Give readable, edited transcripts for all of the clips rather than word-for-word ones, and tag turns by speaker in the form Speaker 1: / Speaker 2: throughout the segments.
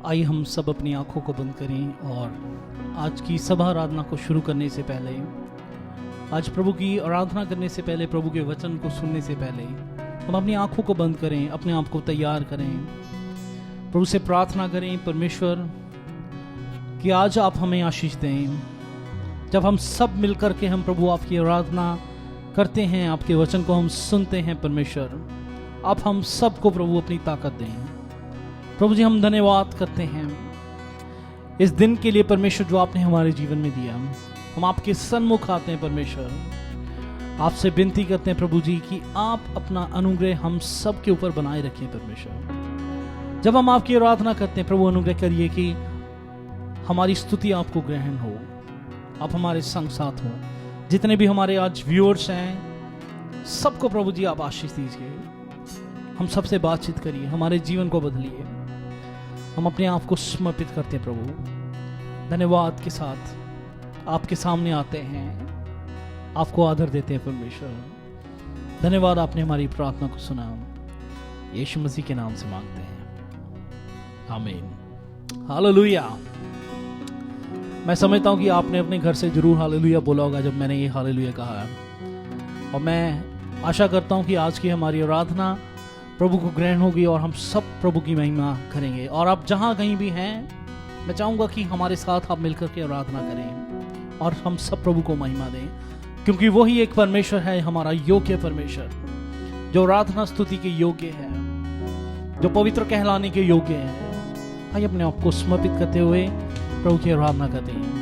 Speaker 1: आइए हम सब अपनी आंखों को बंद करें और आज की सभा आराधना को शुरू करने से पहले, आज प्रभु की आराधना करने से पहले, प्रभु के वचन को सुनने से पहले हम अपनी आंखों को बंद करें, अपने आप को तैयार करें, प्रभु से प्रार्थना करें परमेश्वर कि आज आप हमें आशीष दें। जब हम सब मिलकर के हम प्रभु आपकी आराधना करते हैं, आपके वचन को हम सुनते हैं परमेश्वर, आप हम सबको प्रभु अपनी ताकत दें। प्रभु जी हम धन्यवाद करते हैं इस दिन के लिए परमेश्वर जो आपने हमारे जीवन में दिया। हम आपके सन्मुख आते हैं परमेश्वर, आपसे विनती करते हैं प्रभु जी कि आप अपना अनुग्रह हम सब के ऊपर बनाए रखें परमेश्वर। जब हम आपकी आराधना करते हैं प्रभु, अनुग्रह करिए कि हमारी स्तुति आपको ग्रहण हो, आप हमारे संग साथ हो। जितने भी हमारे आज व्यूअर्स हैं सबको प्रभु जी आप आशीष दीजिए, हम सबसे बातचीत करिए, हमारे जीवन को बदलिए। हम अपने आप को समर्पित करते हैं प्रभु, धन्यवाद के साथ आपके सामने आते हैं, आपको आदर देते हैं परमेश्वर। धन्यवाद आपने हमारी प्रार्थना को सुना, यीशु मसीह के नाम से मांगते हैं, आमीन। हालेलुया। मैं समझता हूं कि आपने अपने घर से जरूर हालेलुया बोला होगा जब मैंने ये हालेलुया कहा है, और मैं आशा करता हूं कि आज की हमारी आराधना प्रभु को ग्रहण होगी और हम सब प्रभु की महिमा करेंगे। और आप जहां कहीं भी हैं, मैं चाहूंगा कि हमारे साथ आप मिलकर के आराधना करें और हम सब प्रभु को महिमा दें, क्योंकि वही एक परमेश्वर है, हमारा योग्य परमेश्वर, जो आराधना स्तुति के योग्य है, जो पवित्र कहलाने के योग्य है। आइए अपने आप को समर्पित करते हुए प्रभु की आराधना करते हैं।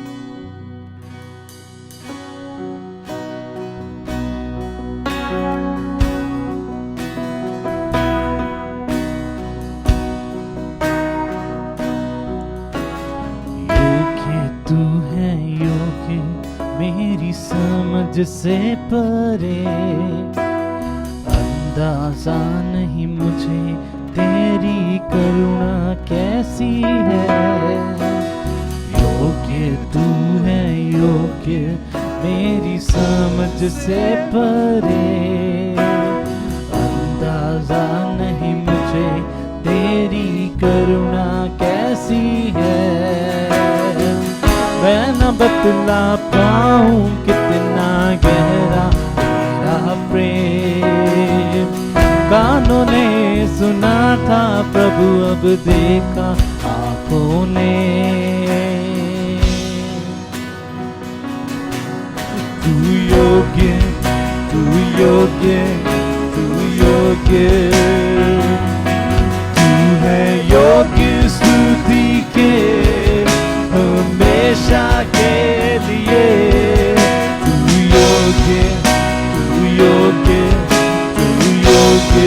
Speaker 2: से परे अंदाजा नहीं मुझे तेरी करुणा कैसी है। योग्य तू है योग्य मेरी समझ से परे, अंदाजा नहीं मुझे तेरी करुणा कैसी है। मैं न बतला पाऊं कितना गहरा तेरा प्रेम, कानों ने सुना था प्रभु अब देखा आंखों ने। तू योग्य तू योग्य तू योग्य, तू है योग्य स्तुति के हमेशा के लिए। तू योग्य तू योग्य तू योग्य,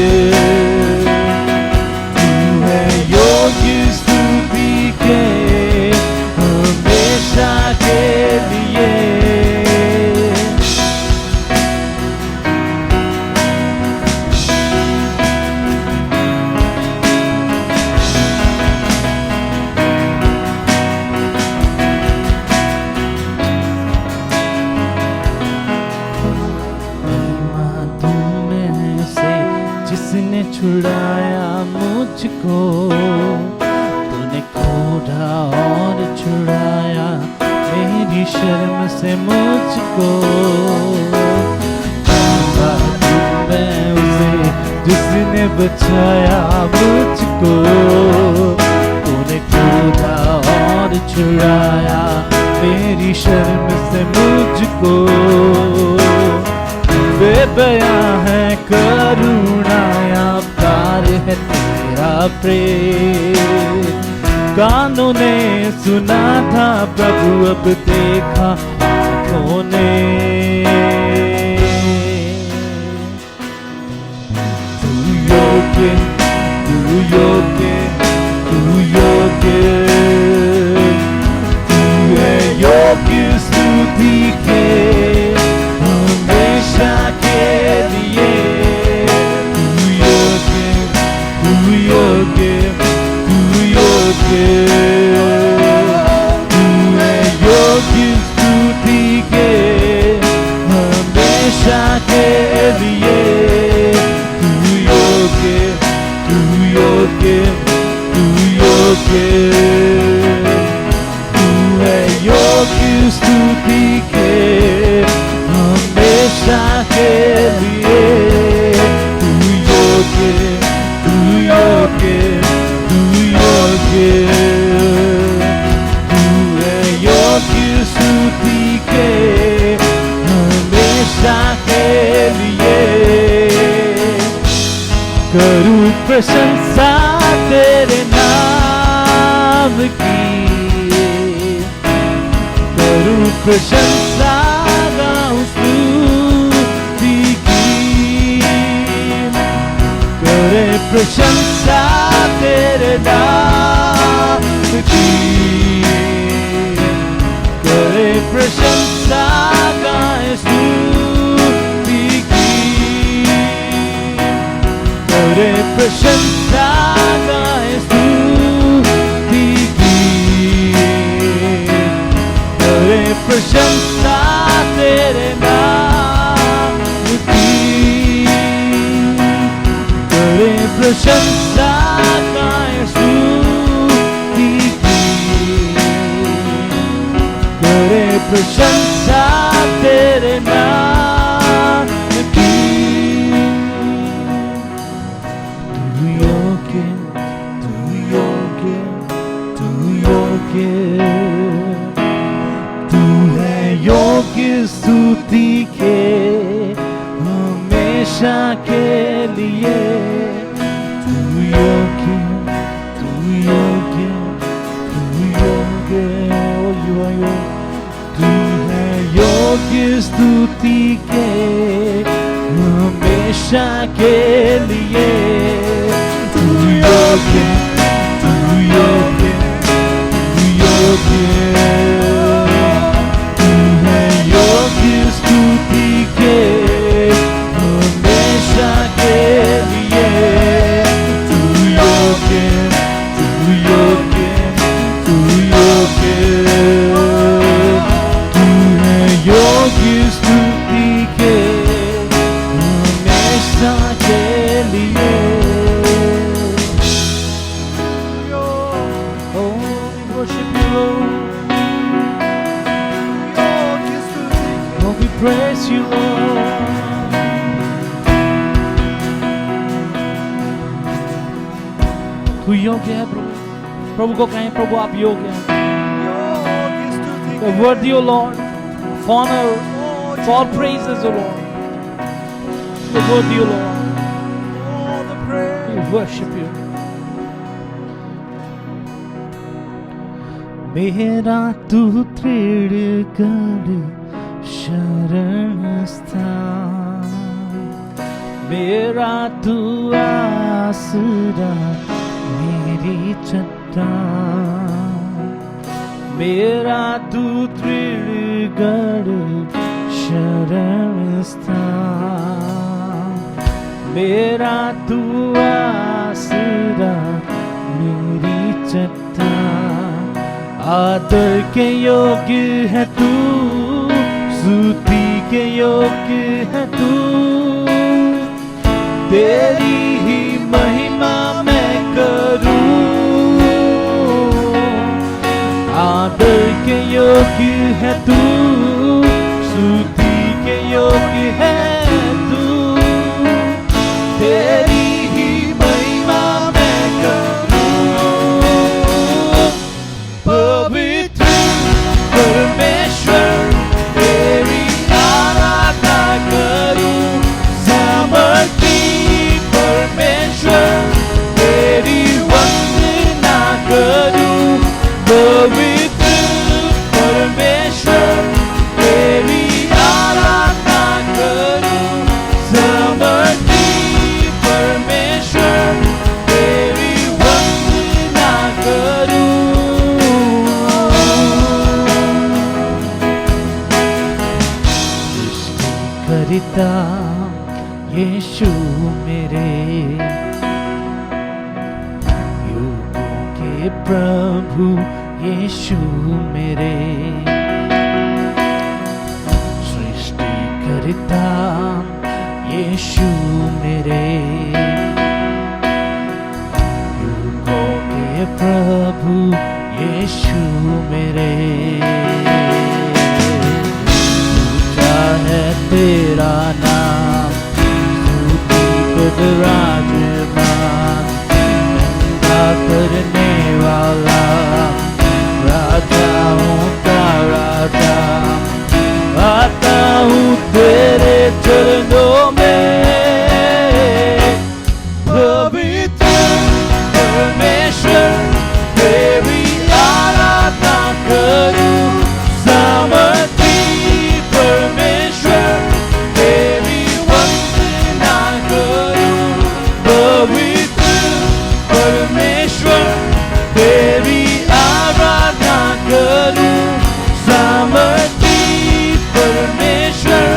Speaker 2: तू है योग्य स्तुति के हमेशा के लिए। छुड़ाया मुझको तूने खोड़ा और छुड़ाया मेरी शर्म से मुझको। मैं उसे जिसने बचाया मुझको, तूने खोड़ा और छुड़ाया मेरी शर्म से मुझको। बेबयां है करुणाया प्यार है तेरा प्रेम, कानों ने सुना था प्रभु अब देखा आंखों ने। तू योग्य तू योग्य तू योग्य, तू है योग्य स्तुति के हमेशा के लिए। तू योग्य तू योग्य तू योग्य, तू है योग्य स्तुति के हमेशा के लिए। तू योग्य तू योग्य तू योग्य। योग्य, तू योग्य, तू है योग्य स्तुति के हमेशा के लिए। करूं प्रशंसा तेरे नाम की, करूं प्रशंसा गाऊं स्तुति की, करे प्रशंसा तेरे नाम की, करे प्रशंसा गाएं स्तुति की, करे प्रशंसा गाएं स्तुति की, करे प्रशंसा तेरे नाम की, करे प्रशंसा गाएं स्तुति की, करे प्रशंसा तेरे नाम की। तू योग्य, तू योग्य, तू योग्य, तू है योग्य स्तुति के हमेशा के लिए। तू योग्य, तू योग्य, तू योग्य, you are young, तू है योग्य स्तुति के हमेशा के लिए। तू योग्य, तू योग्य, तू योग्य, तू है योग्य स्तुति के हमेशा के लिए। तू योग्य, तू योग्य, तू योग्य, तू है योग्य स्तुति के हमेशा के लिए। Oh, we worship you, Lord. Oh, we praise you, Lord. तू योग्य है प्रभु। प्रभु को कहें, प्रभु आप योग्य हैं। You're worthy, O Lord, of honor, of all praises, O Lord. You're worthy, O Lord. We worship you. मेरा तू दृढ़गढ़ शरण स्थान, मेरा तू आसरा मेरी चट्टान, मेरा तू दृढ़गढ़ शरण स्थान, मेरा तू आसरा मेरी चट्टान। आदर के योग्य है तू, स्तुति के योग्य है तू, तेरी ही महिमा मैं करूं। आदर के योग्य है तू, स्तुति के योग्य है तू, तेरी ही महिमा मैं करूं। पवित्र परमेश्वर तेरी आराधना करूं, सामर्थी परमेश्वर तेरी वंदना करूं। पवित्र परमेश्वर तेरी आराधना करूं, सामर्थी परमेश्वर तेरी वंदना करूं। सृष्टिकर्ता यीशु मेरे, युगों के प्रभु यीशु मेरे, सृष्टिकर्ता यीशु मेरे, युगों के प्रभु यीशु मेरे। ऊंचा है तेरा नाम, स्तुति पद राजमान, करने वाला, राजाओं का राजा, आता हूँ तेरे चरणों में। पवित्र परमेश्वर तेरी आराधना करूं, सामर्थी परमेश्वर तेरी वंदना करूं। पवित्र परमेश्वर तेरी आराधना करूं, सामर्थी परमेश्वर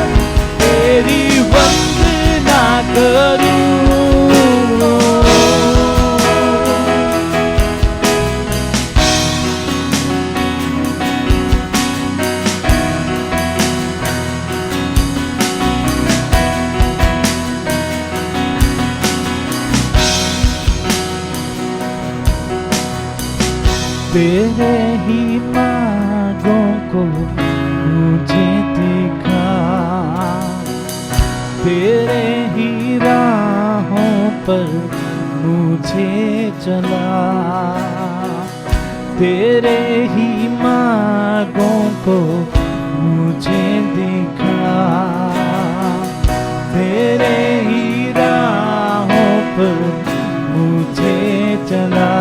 Speaker 2: तेरी वंदना करूं। तेरे ही मार्गों को मुझे दिखा, तेरे ही राहों पर मुझे चला। तेरे ही मार्गों को मुझे दिखा, तेरे ही राहों पर मुझे चला।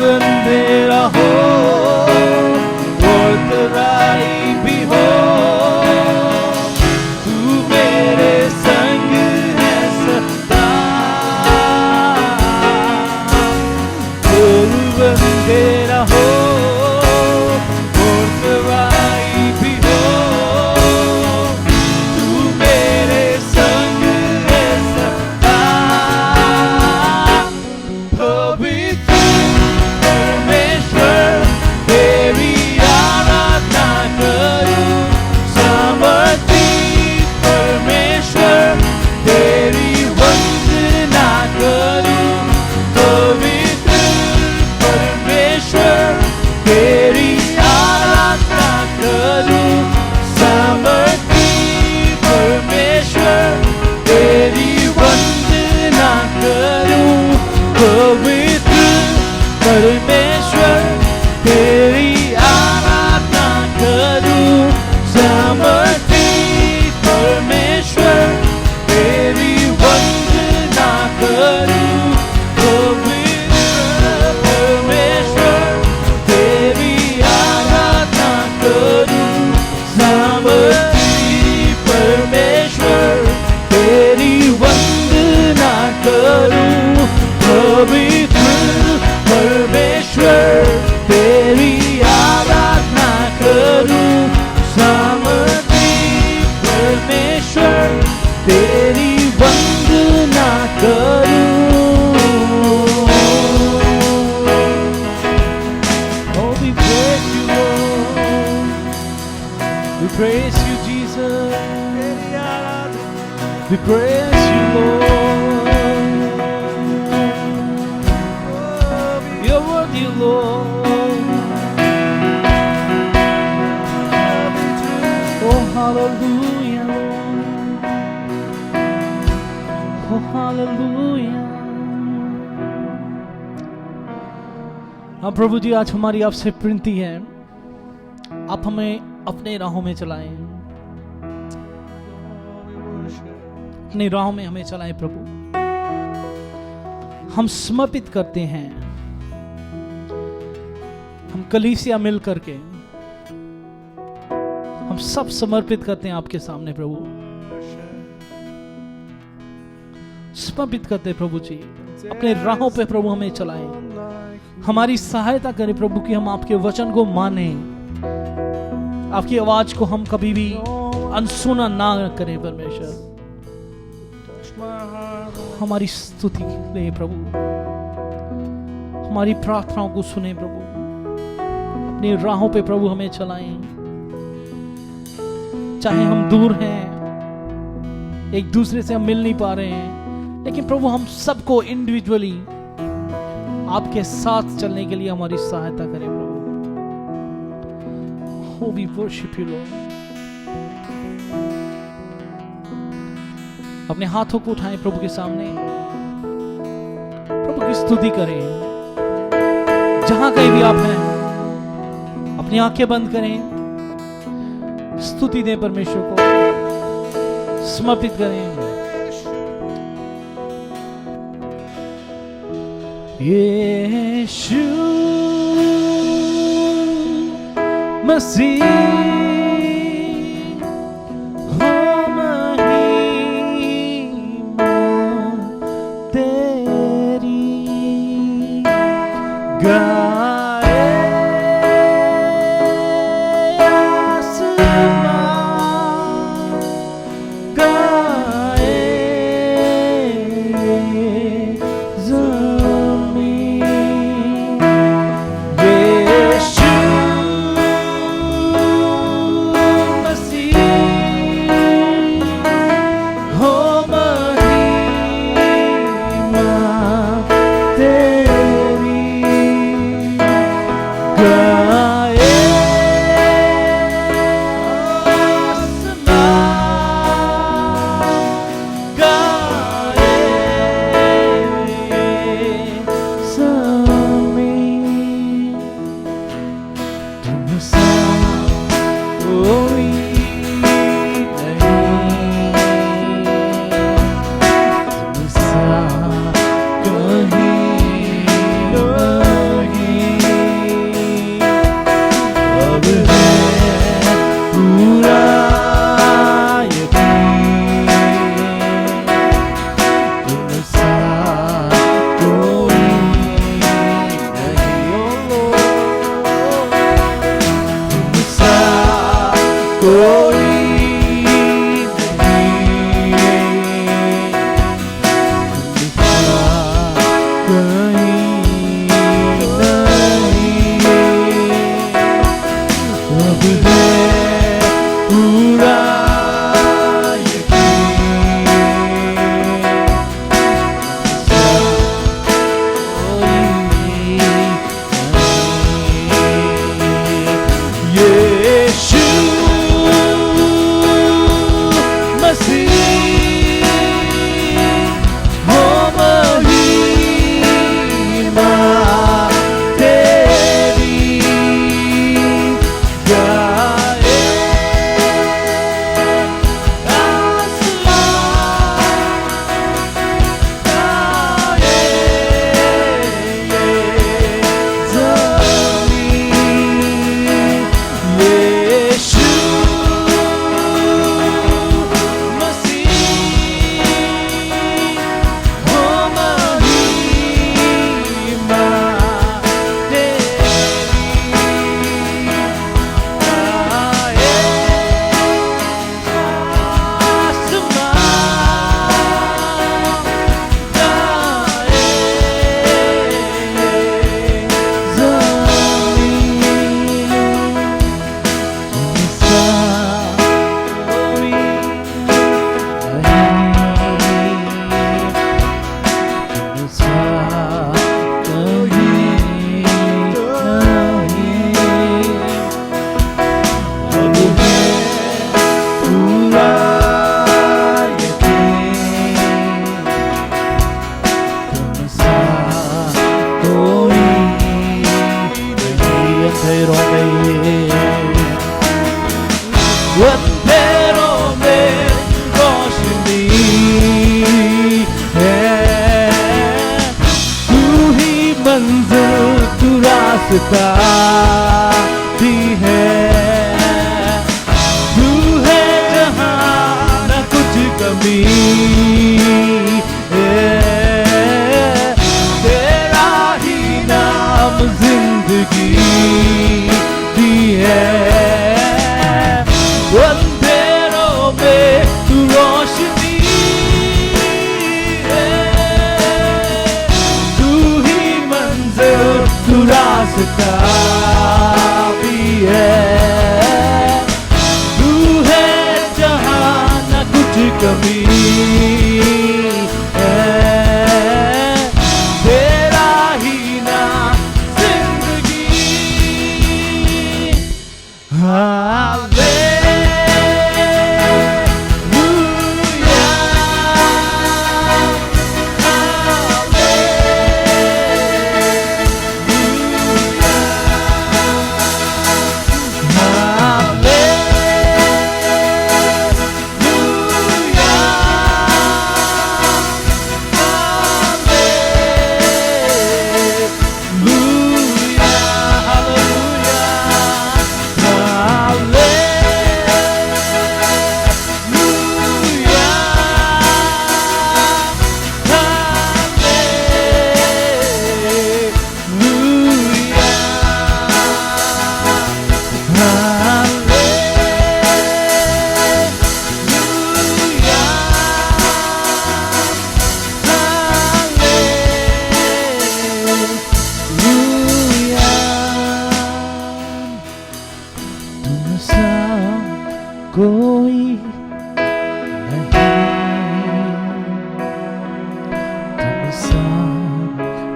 Speaker 2: अंधेरा हो और तराई भी हो, तू मेरे संग है सदा। अंधेरा हो और तराई भी हो, तू मेरे संग है सदा। पवित्र परमेश्वर तेरी आराधना करूं, सामर्थी परमेश्वर तेरी वंदना करूं। पवित्र परमेश्वर तेरी आराधना करूं, सामर्थी परमेश्वर तेरी वंदना करूं। पवित्र परमेश्वर तेरी आराधना करूं, सामर्थी परमेश्वर तेरी वंदना करूं। पवित्र परमेश्वर तेरी आराधना करूं, सामर्थी परमेश्वर तेरी वंदना करूं। पवित्र परमेश्वर तेरी आराधना करूं, सामर्थी परमेश्वर तेरी वंदना करूं। Oh, we praise you, Lord. We praise you, Jesus. We praise you, Lord. You're worthy, Lord. Oh, hallelujah, Lord. Oh, hallelujah. हाँ प्रभु जी, आज हमारी आपसे विनती है, आप हमें अपने राहों में चलाएं, अपनी राहों में हमें चलाएं प्रभु। हम समर्पित करते हैं, हम कलीसिया मिल करके हम सब समर्पित करते हैं आपके सामने प्रभु। समर्पित करते हैं प्रभु जी, अपने राहों पे प्रभु हमें चलाएं, हमारी सहायता करें प्रभु कि हम आपके वचन को माने, आपकी आवाज को हम कभी भी अनसुना ना करें परमेश्वर। हमारी स्तुति ले प्रभु, हमारी प्रार्थनाओं को सुने प्रभु, अपनी राहों पे प्रभु हमें चलाएं। चाहे हम दूर हैं, एक दूसरे से हम मिल नहीं पा रहे हैं, लेकिन प्रभु हम सबको इंडिविजुअली आपके साथ चलने के लिए हमारी सहायता करें प्रभु। Oh, we worship you, Lord. अपने हाथों को उठाएं प्रभु के सामने, प्रभु की स्तुति करें। जहां कहीं भी आप हैं, अपनी आंखें बंद करें, स्तुति दें, परमेश्वर को समर्पित करें। यीशु मसीह हो महिमा तेरी गाए आसमां, गाए ज़मीन। यीशु मसीह हो महिमा तेरी गाए आसमां, गाए ज़मीन। तुम सा कोई नहीं, तुम सा कहीं नहीं। अब है पूरा यकीन, तुम सा कोई नहीं। ओ तुम सा कोई यीशु मसीह हो महिमा तेरी गाए आसमां, गाए ज़मीन। यीशु मसीह हो महिमा अंधेरों में रोशनी है, तू ही मंजिल, तू रास्ता भी है। तू है जहाँ न कुछ कमी है, तेरा ही नाम जिंदगी भी है। अंधेरों में तू रोशनी है, तू ही मंजिल, तू रास्ता भी है। तू है जहाँ न कुछ कमी है, तेरा ही नाम जिंदगी। हालेलुया,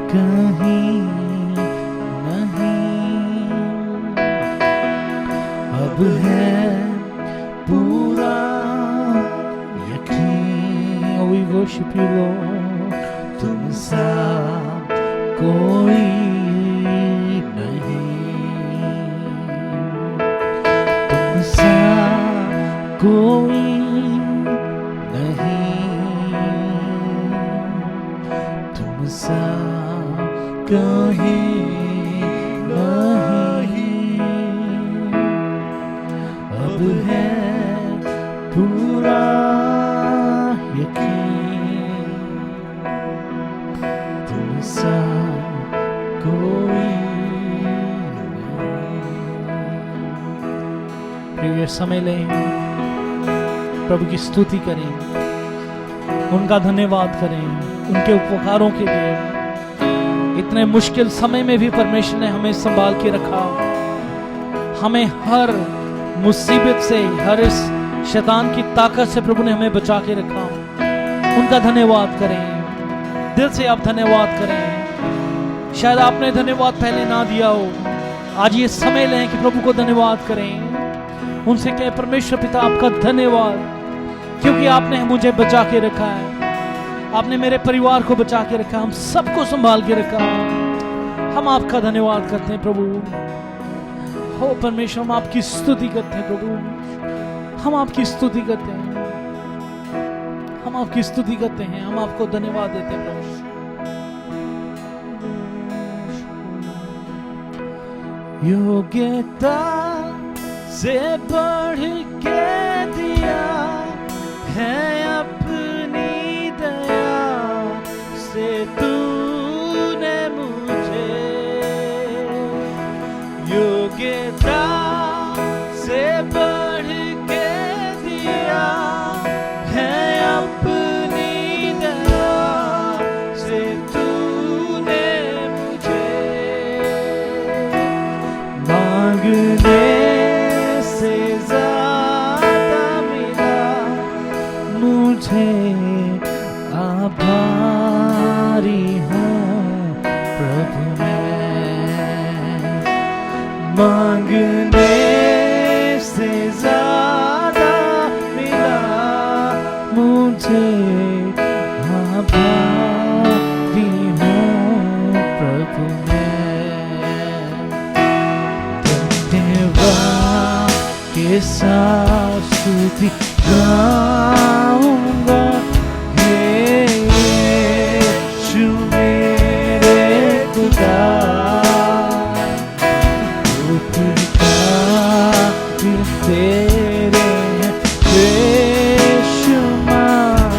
Speaker 2: कहीं नहीं, अब है पूरा यकीन। We worship you Lord, तुम सा कोई नहीं, तुम सा कोई सा कहीं नहीं, अब है पूरा यकीन, तुम सा कोई नहीं। समय लें, प्रभु की स्तुति करें, उनका धन्यवाद करें उनके उपकारों के लिए। इतने मुश्किल समय में भी परमेश्वर ने हमें संभाल के रखा, हमें हर मुसीबत से, हर इस शैतान की ताकत से प्रभु ने हमें बचा के रखा। उनका धन्यवाद करें, दिल से आप धन्यवाद करें। शायद आपने धन्यवाद पहले ना दिया हो, आज ये समय लें कि प्रभु को धन्यवाद करें, उनसे कहें परमेश्वर पिता आपका धन्यवाद, क्योंकि आपने मुझे बचा के रखा है, आपने मेरे परिवार को बचा के रखा, हम सबको संभाल के रखा। हम आपका धन्यवाद करते हैं प्रभु। हो परमेश्वर, हम आपकी स्तुति करते हैं प्रभु, हम आपकी स्तुति करते हैं, हम आपकी स्तुति करते हैं, हम आपको धन्यवाद देते हैं प्रभु। योग्यता से बढ़ के दिया है अपनी दया से तूने मुझे, योग्यता से बढ़ के दिया है अपनी दया से तूने मुझे, मांगने से ज्यादा मिला मुझे, आभारी हूँ प्रभु मैं। मांगने से ज्यादा मिला मुझे, आभारी हूँ प्रभु मैं। धन्यवाद के साथ स्तुति गाऊंगा, तेरे बेशुमार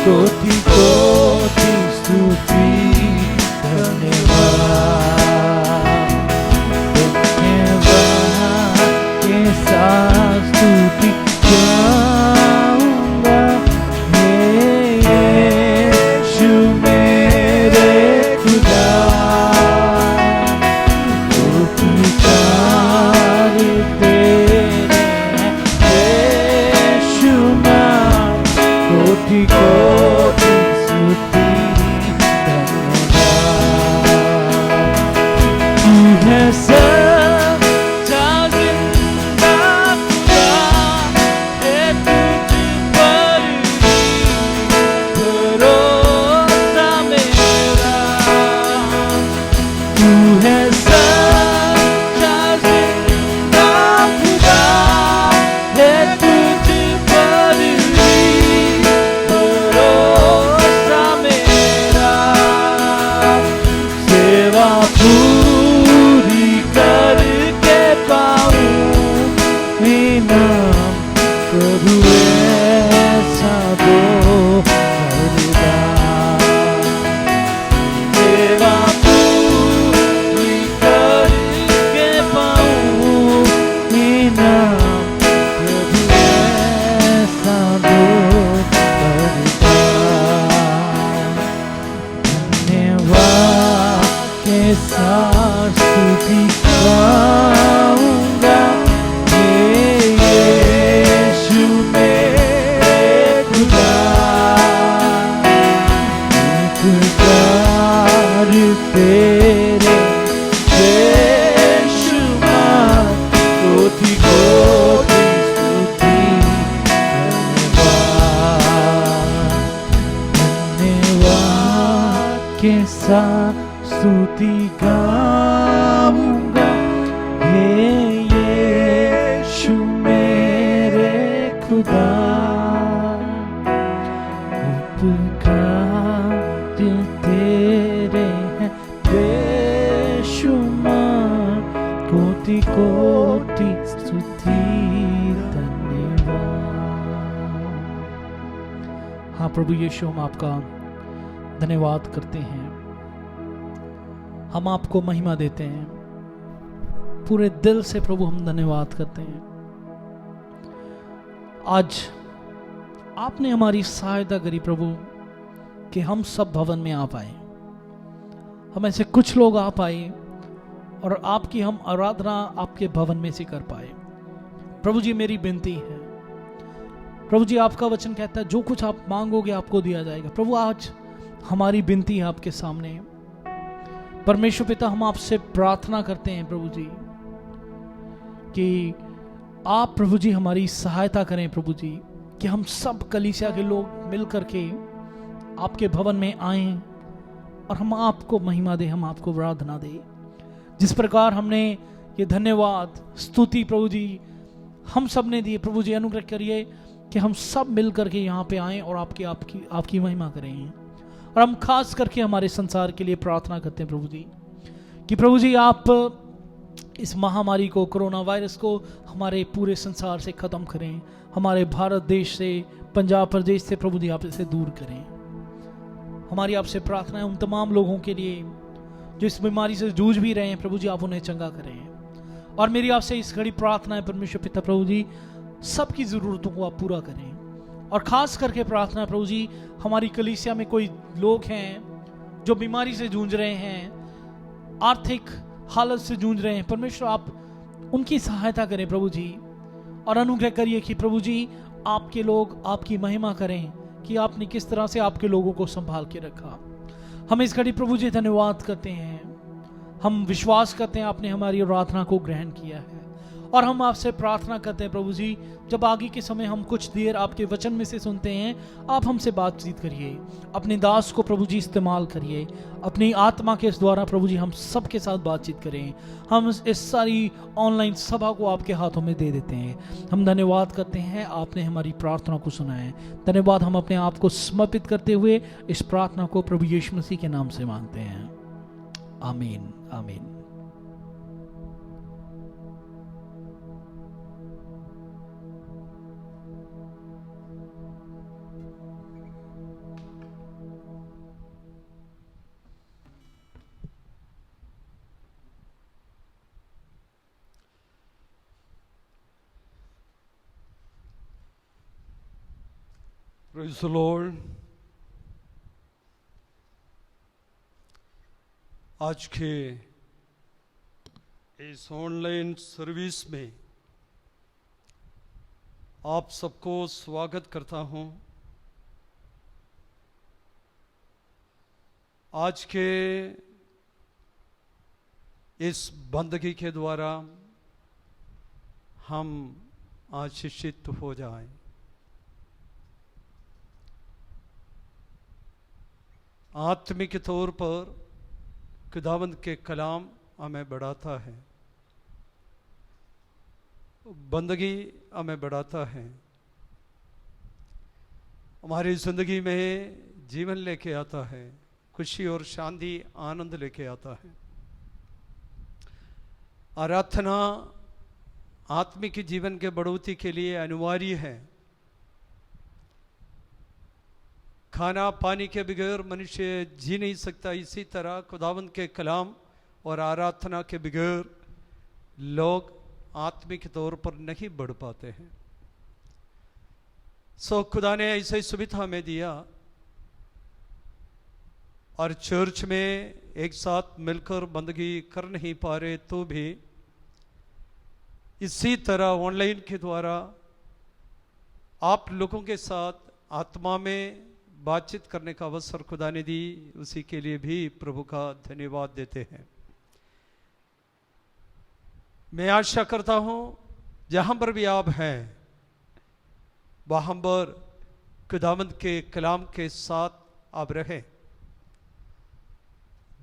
Speaker 2: कोटि कोटि स्तुति धन्यवाद। धन्यवाद के साथ स्तुति गाऊंगा, यीशु मेरे खुदा, कोटि कोटि स्तुति धन्यवाद। तू है सच्चा जिंदा खुदा, है तुझ पर भरोसा मेरा। तू है सच्चा जिंदा खुदा, है तुझ पर पूरी करके पाऊं इनाम प्रभु ऐसा दो वरदान। सेवा पूरी करके पाऊं इनाम प्रभु ऐसा दो वरदान। धन्यवाद के साथ स्तुति गाऊंगा, यीशु मेरे खुदा, इंतजार पे स्तुति गाऊंगा, हे यीशु मेरे खुदा। उपकार तेरे हैं बेशुमार, कोटि कोटि स्तुति धन्यवाद। हाँ प्रभु यीशु, हम आपका धन्यवाद करते हैं, हम आपको महिमा देते हैं, पूरे दिल से प्रभु हम धन्यवाद करते हैं। आज आपने हमारी सहायता करी प्रभु कि हम सब भवन में आ पाए, हम ऐसे कुछ लोग आ पाए और आपकी हम आराधना आपके भवन में से कर पाए। प्रभु जी मेरी विनती है, प्रभु जी आपका वचन कहता है जो कुछ आप मांगोगे आपको दिया जाएगा। प्रभु आज हमारी विनती है आपके सामने, परमेश्वर पिता हम आपसे प्रार्थना करते हैं प्रभु जी कि आप प्रभु जी हमारी सहायता करें प्रभु जी, कि हम सब कलीसिया के लोग मिल करके आपके भवन में आएं और हम आपको महिमा दें, हम आपको आराधना दें। जिस प्रकार हमने ये धन्यवाद स्तुति प्रभु जी हम सब ने दिए, प्रभु जी अनुग्रह करिए कि हम सब मिल करके यहाँ पे आएं और आपकी महिमा करें। और हम खास करके हमारे संसार के लिए प्रार्थना करते हैं प्रभु जी कि प्रभु जी आप इस महामारी को, कोरोना वायरस को हमारे पूरे संसार से ख़त्म करें, हमारे भारत देश से, पंजाब प्रदेश से प्रभु जी आप इसे दूर करें। हमारी आपसे प्रार्थना है उन तमाम लोगों के लिए जो इस बीमारी से जूझ भी रहे हैं, प्रभु जी आप उन्हें चंगा करें। और मेरी आपसे इस घड़ी प्रार्थना है परमेश्वर पिता प्रभु जी सबकी ज़रूरतों को आप पूरा करें। और ख़ास करके प्रार्थना है प्रभु जी हमारी कलीसिया में कोई लोग हैं जो बीमारी से जूझ रहे हैं, आर्थिक हालत से जूझ रहे हैं, परमेश्वर आप उनकी सहायता करें प्रभु जी, और अनुग्रह करिए कि प्रभु जी आपके लोग आपकी महिमा करें कि आपने किस तरह से आपके लोगों को संभाल के रखा। हम इस घड़ी प्रभु जी धन्यवाद करते हैं, हम विश्वास करते हैं आपने हमारी प्रार्थना को ग्रहण किया है। और हम आपसे प्रार्थना करते हैं प्रभु जी जब आगे के समय हम कुछ देर आपके वचन में से सुनते हैं, आप हमसे बातचीत करिए, अपने दास को प्रभु जी इस्तेमाल करिए, अपनी आत्मा के द्वारा प्रभु जी हम सबके साथ बातचीत करें। हम इस सारी ऑनलाइन सभा को आपके हाथों में दे देते हैं। हम धन्यवाद करते हैं आपने हमारी प्रार्थना को सुना है। धन्यवाद हम अपने आप को समर्पित करते हुए इस प्रार्थना को प्रभु यीशु मसीह के नाम से मांगते हैं, आमीन आमीन।
Speaker 3: Praise the Lord। आज के इस ऑनलाइन सर्विस में आप सबको स्वागत करता हूं। आज के इस बंदगी के द्वारा हम आशीषित हो जाएं। आत्मिक तौर पर खुदावंद के कलाम हमें बढ़ाता है, बंदगी हमें बढ़ाता है, हमारी ज़िंदगी में जीवन लेके आता है, खुशी और शांति आनंद लेके आता है। आराधना आत्मिक जीवन के बढ़ोतरी के लिए अनिवार्य है। खाना पानी के बगैर मनुष्य जी नहीं सकता, इसी तरह खुदावंद के कलाम और आराधना के बगैर लोग आत्मिक तौर पर नहीं बढ़ पाते हैं। खुदा ने ऐसे सुविधा हमें दिया और चर्च में एक साथ मिलकर बंदगी कर नहीं पा रहे तो भी इसी तरह ऑनलाइन के द्वारा आप लोगों के साथ आत्मा में बातचीत करने का अवसर खुदा ने दी, उसी के लिए भी प्रभु का धन्यवाद देते हैं। मैं आशा करता हूं जहां पर भी आप हैं वहां पर खुदावंद के कलाम के साथ आप रहें।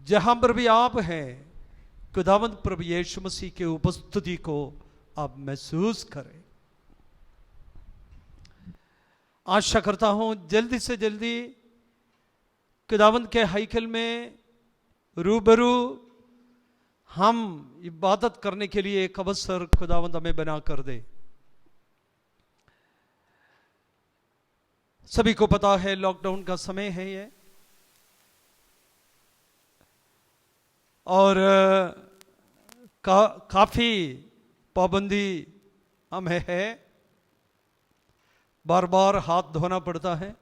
Speaker 3: जहां पर भी आप हैं, खुदावंद प्रभु यीशु मसीह के उपस्थिति को आप महसूस करें। आशा करता हूं जल्दी से जल्दी खुदावंद के हैकल में रूबरू हम इबादत करने के लिए एक अवसर खुदावंद हमें बना कर दे। सभी को पता है लॉकडाउन का समय है ये, और काफी पाबंदी हमें है, बार बार हाथ धोना पड़ता है।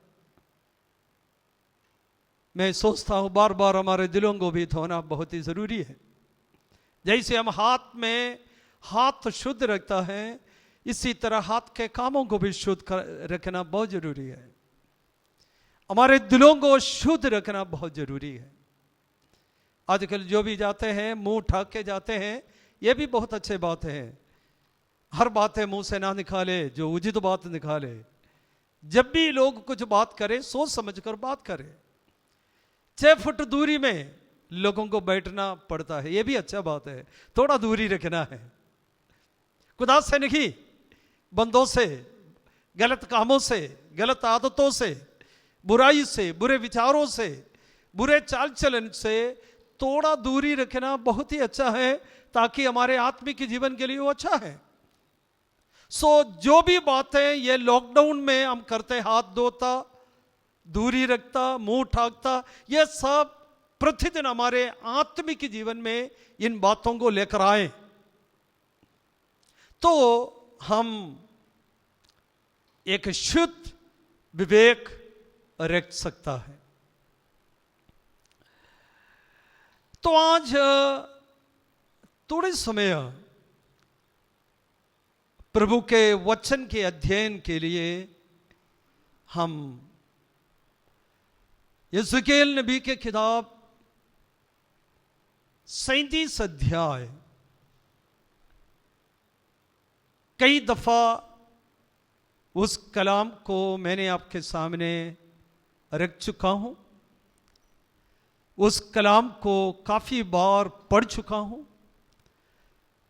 Speaker 3: मैं सोचता हूं बार बार हमारे दिलों को भी धोना बहुत ही जरूरी है। जैसे हम हाथ में हाथ शुद्ध रखता है, इसी तरह हाथ के कामों को भी शुद्ध रखना बहुत जरूरी है। हमारे दिलों को शुद्ध रखना बहुत जरूरी है। आजकल जो भी जाते हैं मुंह ढक के जाते हैं, यह भी बहुत अच्छी बात है। हर बातें मुंह से ना निकाले, जो उचित बात निकाले। जब भी लोग कुछ बात करें सोच समझकर बात करें। 6 फुट दूरी में लोगों को बैठना पड़ता है, यह भी अच्छा बात है। थोड़ा दूरी रखना है, खुदा से नहीं, बंदों से, गलत कामों से, गलत आदतों से, बुराई से, बुरे विचारों से, बुरे चाल चलन से थोड़ा दूरी रखना बहुत ही अच्छा है, ताकि हमारे आत्मिक जीवन के लिए वो अच्छा है। जो भी बातें ये लॉकडाउन में हम करते, हाथ धोता, दूरी रखता, मुंह ढाकता, ये सब प्रतिदिन हमारे आत्मिक जीवन में इन बातों को लेकर आए तो हम एक शुद्ध विवेक रख सकता है। तो आज थोड़े समय प्रभु के वचन के अध्ययन के लिए हम यिर्मयाह नबी के किताब 37 अध्याय, कई दफा उस कलाम को मैंने आपके सामने रख चुका हूं, उस कलाम को काफी बार पढ़ चुका हूं,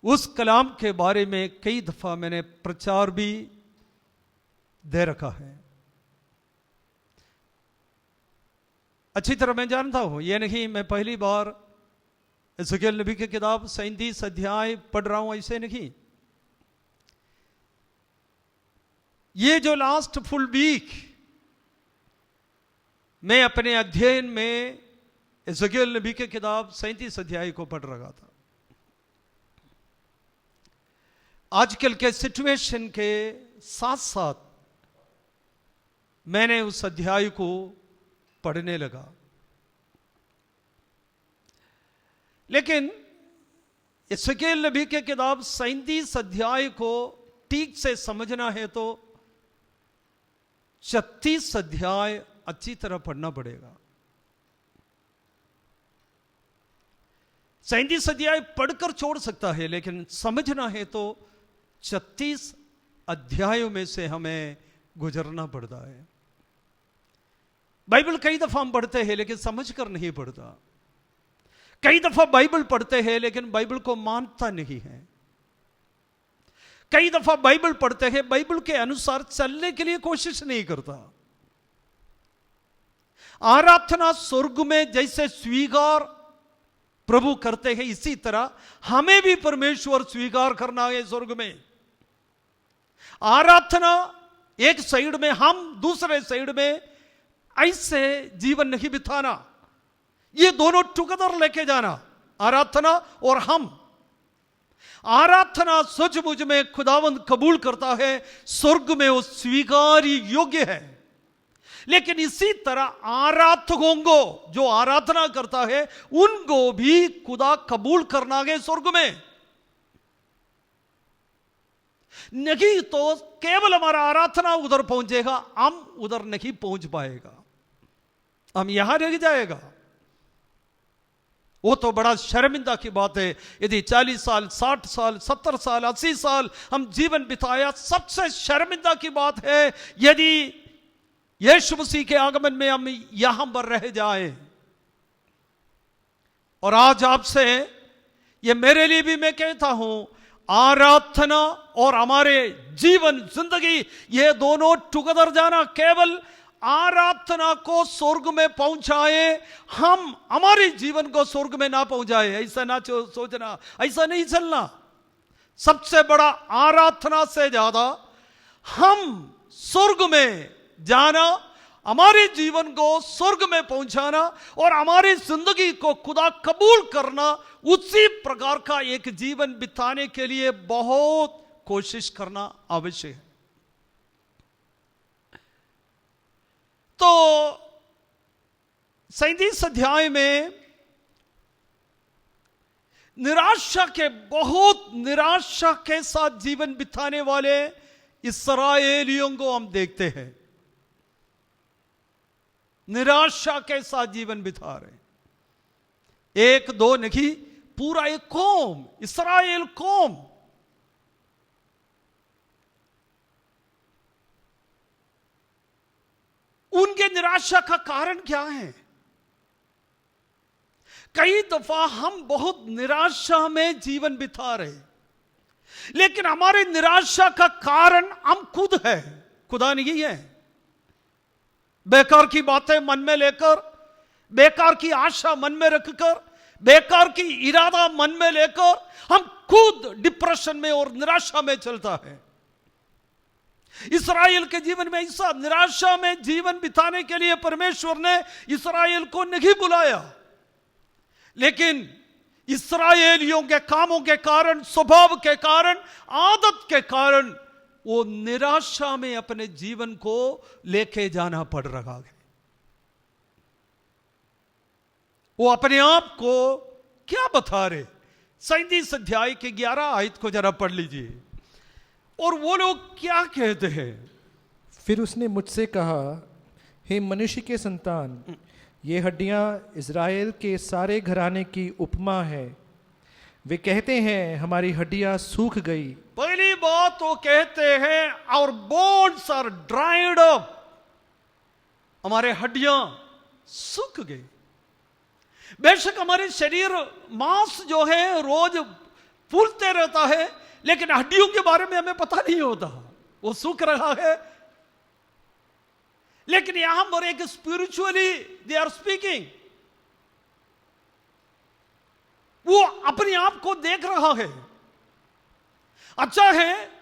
Speaker 3: उस कलाम के बारे में कई दफा मैंने प्रचार भी दे रखा है। अच्छी तरह मैं जानता हूं, यह नहीं मैं पहली बार यिर्मयाह नबी की किताब 37 अध्याय पढ़ रहा हूं, ऐसे नहीं। ये जो लास्ट फुल वीक मैं अपने अध्ययन में यिर्मयाह नबी की किताब 37 अध्याय को पढ़ रहा था। आजकल के सिचुएशन के साथ साथ मैंने उस अध्याय को पढ़ने लगा। लेकिन यिर्मयाह नबी के किताब 37 अध्याय को ठीक से समझना है तो 36 अध्याय अच्छी तरह पढ़ना पड़ेगा। 37 अध्याय पढ़कर छोड़ सकता है, लेकिन समझना है तो 36 अध्यायों में से हमें गुजरना पड़ता है। बाइबल कई दफा हम पढ़ते हैं लेकिन समझकर नहीं पढ़ता। कई दफा बाइबल पढ़ते हैं लेकिन बाइबल को मानता नहीं है। कई दफा बाइबल पढ़ते हैं, बाइबल के अनुसार चलने के लिए कोशिश नहीं करता। आराधना स्वर्ग में जैसे स्वीकार प्रभु करते हैं, इसी तरह हमें भी परमेश्वर स्वीकार करना है स्वर्ग में। आराधना एक साइड में, हम दूसरे साइड में, ऐसे जीवन नहीं बिताना। ये दोनों टुगेदर लेके जाना, आराधना और हम। आराधना सचमुच में खुदावंद कबूल करता है, स्वर्ग में वो स्वीकार्य योग्य है। लेकिन इसी तरह आराधकों को, जो आराधना करता है, उनको भी खुदा कबूल करना है स्वर्ग में। नहीं तो केवल हमारा आराधना उधर पहुंचेगा, हम उधर नहीं पहुंच पाएगा, हम यहां रह जाएगा। वो तो बड़ा शर्मिंदा की बात है यदि 40 साल, 60 साल, 70 साल, 80 साल हम जीवन बिताया। सबसे शर्मिंदा की बात है यदि यीशु मसीह के आगमन में हम यहां पर रह जाए। और आज आपसे ये मेरे लिए भी मैं कहता हूं, आराधना और हमारे जीवन जिंदगी ये दोनों टुगेदर जाना, केवल आराधना को स्वर्ग में पहुंचाए, हम हमारे जीवन को स्वर्ग में ना पहुंचाए, ऐसा ना सोचना, ऐसा नहीं चलना। सबसे बड़ा आराधना से ज्यादा हम स्वर्ग में जाना, हमारे जीवन को स्वर्ग में पहुंचाना और हमारी जिंदगी को खुदा कबूल करना, उसी प्रकार का एक जीवन बिताने के लिए बहुत कोशिश करना आवश्यक है। तो 37 अध्याय में बहुत निराशा के साथ जीवन बिताने वाले इस्राएलियों को हम देखते हैं। निराशा के साथ जीवन बिता रहे, एक दो नहीं, पूरा एक कौम, इस्राएल कौम। उनके निराशा का कारण क्या है? कई दफा हम बहुत निराशा में जीवन बिता रहे, लेकिन हमारे निराशा का कारण हम खुद है, खुदा नहीं है। बेकार की बातें मन में लेकर, बेकार की आशा मन में रखकर, बेकार की इरादा मन में लेकर हम खुद डिप्रेशन में और निराशा में चलता है। इस्राएल के जीवन में ऐसा निराशा में जीवन बिताने के लिए परमेश्वर ने इस्राएल को नहीं बुलाया, लेकिन इस्राएलियों के कामों के कारण, स्वभाव के कारण, आदत के कारण वो निराशा में अपने जीवन को लेके जाना पड़ रहा है। वो अपने आप को क्या बता रहे? 37 अध्याय के 11 आयत को जरा पढ़ लीजिए। और वो लोग क्या कहते हैं?
Speaker 4: फिर उसने मुझसे कहा, हे मनुष्य के संतान, ये हड्डियां इज़राइल के सारे घराने की उपमा है। वे कहते हैं हमारी हड्डियां सूख गई।
Speaker 3: पहली बात वो कहते हैं our bones are dried up, हमारे हड्डियां सूख गई। बेशक हमारे शरीर मांस जो है रोज फूलते रहता है, लेकिन हड्डियों के बारे में हमें पता नहीं होता, वो सूख रहा है। लेकिन यहां पर एक स्पिरिचुअली दे आर स्पीकिंग, वो अपने आप को देख रहा है। अच्छा है,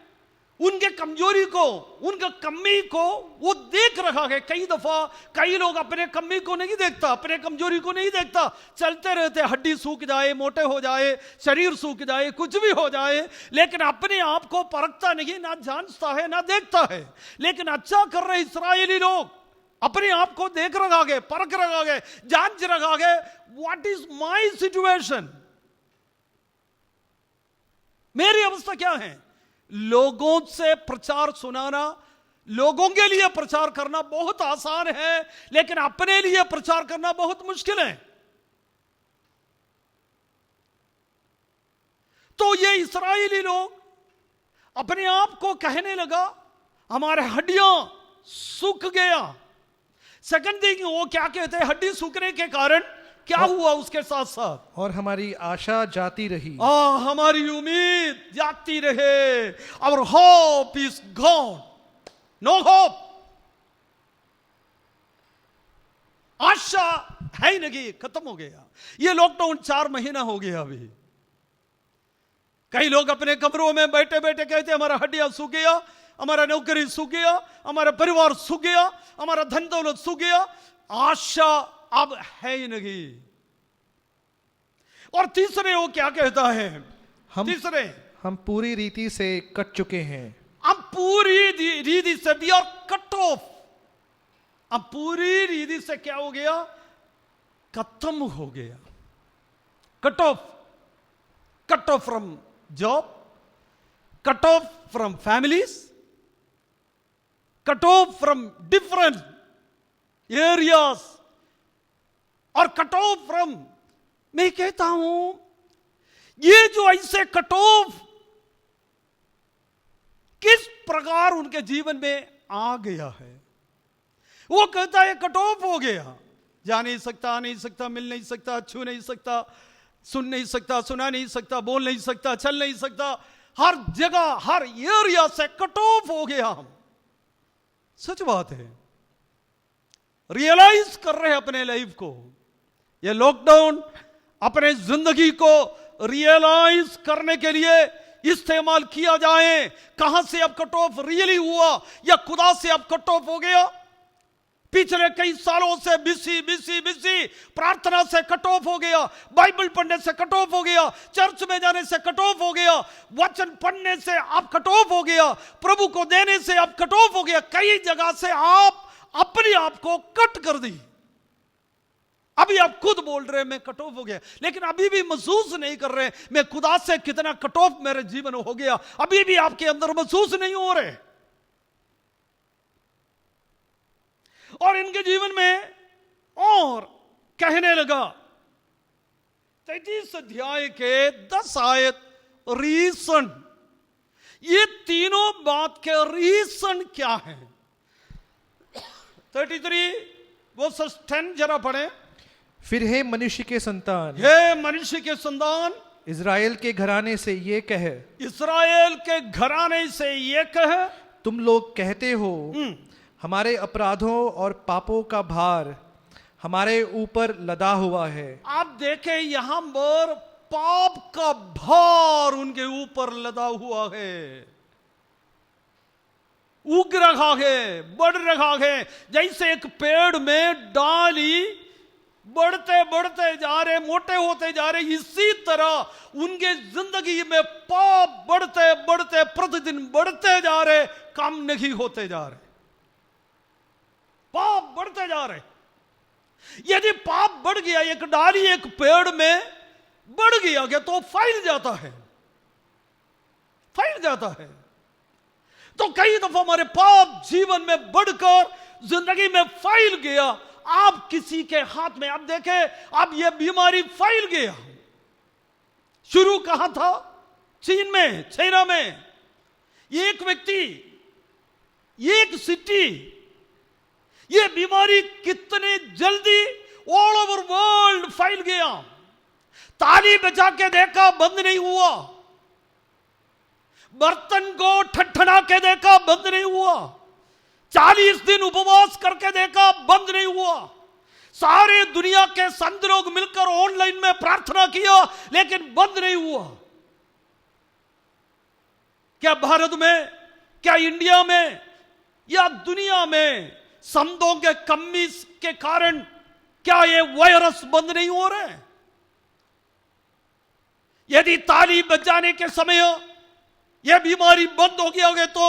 Speaker 3: उनके कमजोरी को, उनका कमी को वो देख रहा है। कई दफा कई लोग अपने कमी को नहीं देखता, अपने कमजोरी को नहीं देखता, चलते रहते, हड्डी सूख जाए, मोटे हो जाए, शरीर सूख जाए, कुछ भी हो जाए, लेकिन अपने आप को परखता नहीं, ना जानता है, ना देखता है। लेकिन अच्छा कर रहे इस्राएली लोग अपने आप को देख रहा है, परख रहा है, जांच रहा है, व्हाट इज माई सिचुएशन, मेरी अवस्था क्या है। लोगों से प्रचार सुनाना, लोगों के लिए प्रचार करना बहुत आसान है, लेकिन अपने लिए प्रचार करना बहुत मुश्किल है। तो ये इस्राएली लोग अपने आप को कहने लगा हमारे हड्डियां सूख गया। सेकंड थिंग, वो क्या कहते हैं, हड्डी सूखने के कारण क्या हुआ उसके साथ साथ,
Speaker 4: और हमारी आशा जाती रही।
Speaker 3: हमारी उम्मीद जाती रहे। Our hope is gone, no hope, आशा है ही नहीं, खत्म हो गया। ये लॉकडाउन 4 महीना हो गया अभी। कई लोग अपने कमरों में बैठे बैठे कहते हमारा हड्डियां सूख गया, हमारा नौकरी सूख गया, हमारा परिवार सूख गया, हमारा धन दौलत सूख गया, आशा अब है ही नहीं। और तीसरे वो क्या कहता है,
Speaker 4: हम पूरी रीति से कट चुके हैं।
Speaker 3: हम पूरी रीति से वी आर कट ऑफ, अब पूरी रीति से क्या हो गया, खत्म हो गया। Cut off from job, cut off from families, cut off from different areas, और कट ऑफ फ्रॉम, मैं कहता हूं ये जो ऐसे कट ऑफ किस प्रकार उनके जीवन में आ गया है। वो कहता है कट ऑफ हो गया, जा नहीं सकता, आ नहीं सकता, मिल नहीं सकता, छू नहीं सकता, सुन नहीं सकता, सुना नहीं सकता, बोल नहीं सकता, चल नहीं सकता, हर जगह हर एरिया से कट ऑफ हो गया हम। सच बात है, रियलाइज कर रहे हैं अपने लाइफ को। ये लॉकडाउन अपने जिंदगी को रियलाइज करने के लिए इस्तेमाल किया जाए। कहां से अब कट ऑफ रियली हुआ या खुदा से अब कट ऑफ हो गया? पिछले कई सालों से बिसी प्रार्थना से कट ऑफ हो गया, बाइबल पढ़ने से कट ऑफ हो गया, चर्च में जाने से कट ऑफ हो गया, वचन पढ़ने से आप कट ऑफ हो गया, प्रभु को देने से आप कट ऑफ हो गया। कई जगह से आप अपने आप को कट कर दी। अभी आप खुद बोल रहे हैं मैं कट ऑफ हो गया, लेकिन अभी भी महसूस नहीं कर रहे मैं खुदा से कितना कट ऑफ मेरे जीवन में हो गया। अभी भी आपके अंदर महसूस नहीं हो रहे। और इनके जीवन में और कहने लगा 33 अध्याय के 10 आयत रीजन, ये तीनों बात के रीजन क्या है? 33 वर्सेस 10 जरा पढ़े।
Speaker 4: फिर हे मनुष्य के संतान,
Speaker 3: हे मनुष्य के संतान,
Speaker 4: इज़राइल के घराने से ये कह,
Speaker 3: इस्राएल के घराने से ये कह,
Speaker 4: तुम लोग कहते हो हमारे अपराधों और पापों का भार हमारे ऊपर लदा हुआ है।
Speaker 3: आप देखें यहां पर पाप का भार उनके ऊपर लदा हुआ है, उग रखा है, बढ़ रखा है। जैसे एक पेड़ में डाली बढ़ते बढ़ते जा रहे, मोटे होते जा रहे, इसी तरह उनके जिंदगी में पाप बढ़ते बढ़ते प्रतिदिन बढ़ते जा रहे, कम नहीं होते जा रहे, पाप बढ़ते जा रहे। यदि पाप बढ़ गया, एक डाली एक पेड़ में बढ़ गया क्या तो फैल जाता है, फैल जाता है। तो कई दफा हमारे पाप जीवन में बढ़कर जिंदगी में फैल गया। आप किसी के हाथ में, आप देखें अब यह बीमारी फैल गया। शुरू कहां था? चीन में, चाइना में। एक व्यक्ति, एक सिटी, यह बीमारी कितने जल्दी ऑल ओवर वर्ल्ड फैल गया। ताली बजा के देखा बंद नहीं हुआ, बर्तन को ठठना के देखा बंद नहीं हुआ, 40 दिन उपवास करके देखा बंद नहीं हुआ, सारे दुनिया के संत लोग मिलकर ऑनलाइन में प्रार्थना किया लेकिन बंद नहीं हुआ। क्या भारत में, क्या इंडिया में या दुनिया में संतों के कमी के कारण क्या ये वायरस बंद नहीं हो रहे? यदि ताली बजाने के समय यह बीमारी बंद हो गया होगा तो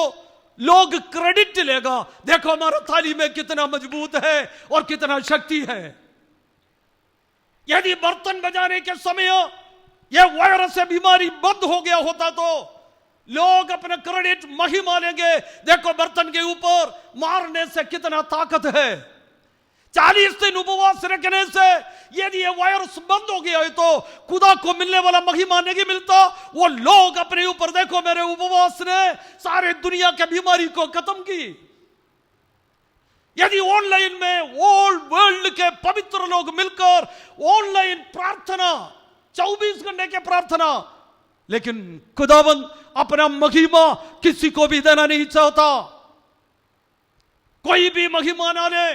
Speaker 3: लोग क्रेडिट लेगा, देखो हमारा ताली में कितना मजबूत है और कितना शक्ति है। यदि बर्तन बजाने के समय यह वायरस से बीमारी बंद हो गया होता तो लोग अपना क्रेडिट महिमा लेंगे, देखो बर्तन के ऊपर मारने से कितना ताकत है। 40 दिन उपवास रखने से यदि ये वायरस बंद हो गया है तो खुदा को मिलने वाला महिमा नहीं मिलता। वो लोग अपने ऊपर, देखो मेरे उपवास ने सारे दुनिया के बीमारी को खत्म की। यदि ऑनलाइन में ऑल वर्ल्ड के पवित्र लोग मिलकर ऑनलाइन प्रार्थना, 24 घंटे के प्रार्थना, लेकिन खुदावंद अपना महिमा किसी को भी देना नहीं चाहता। कोई भी महिमा ना ले,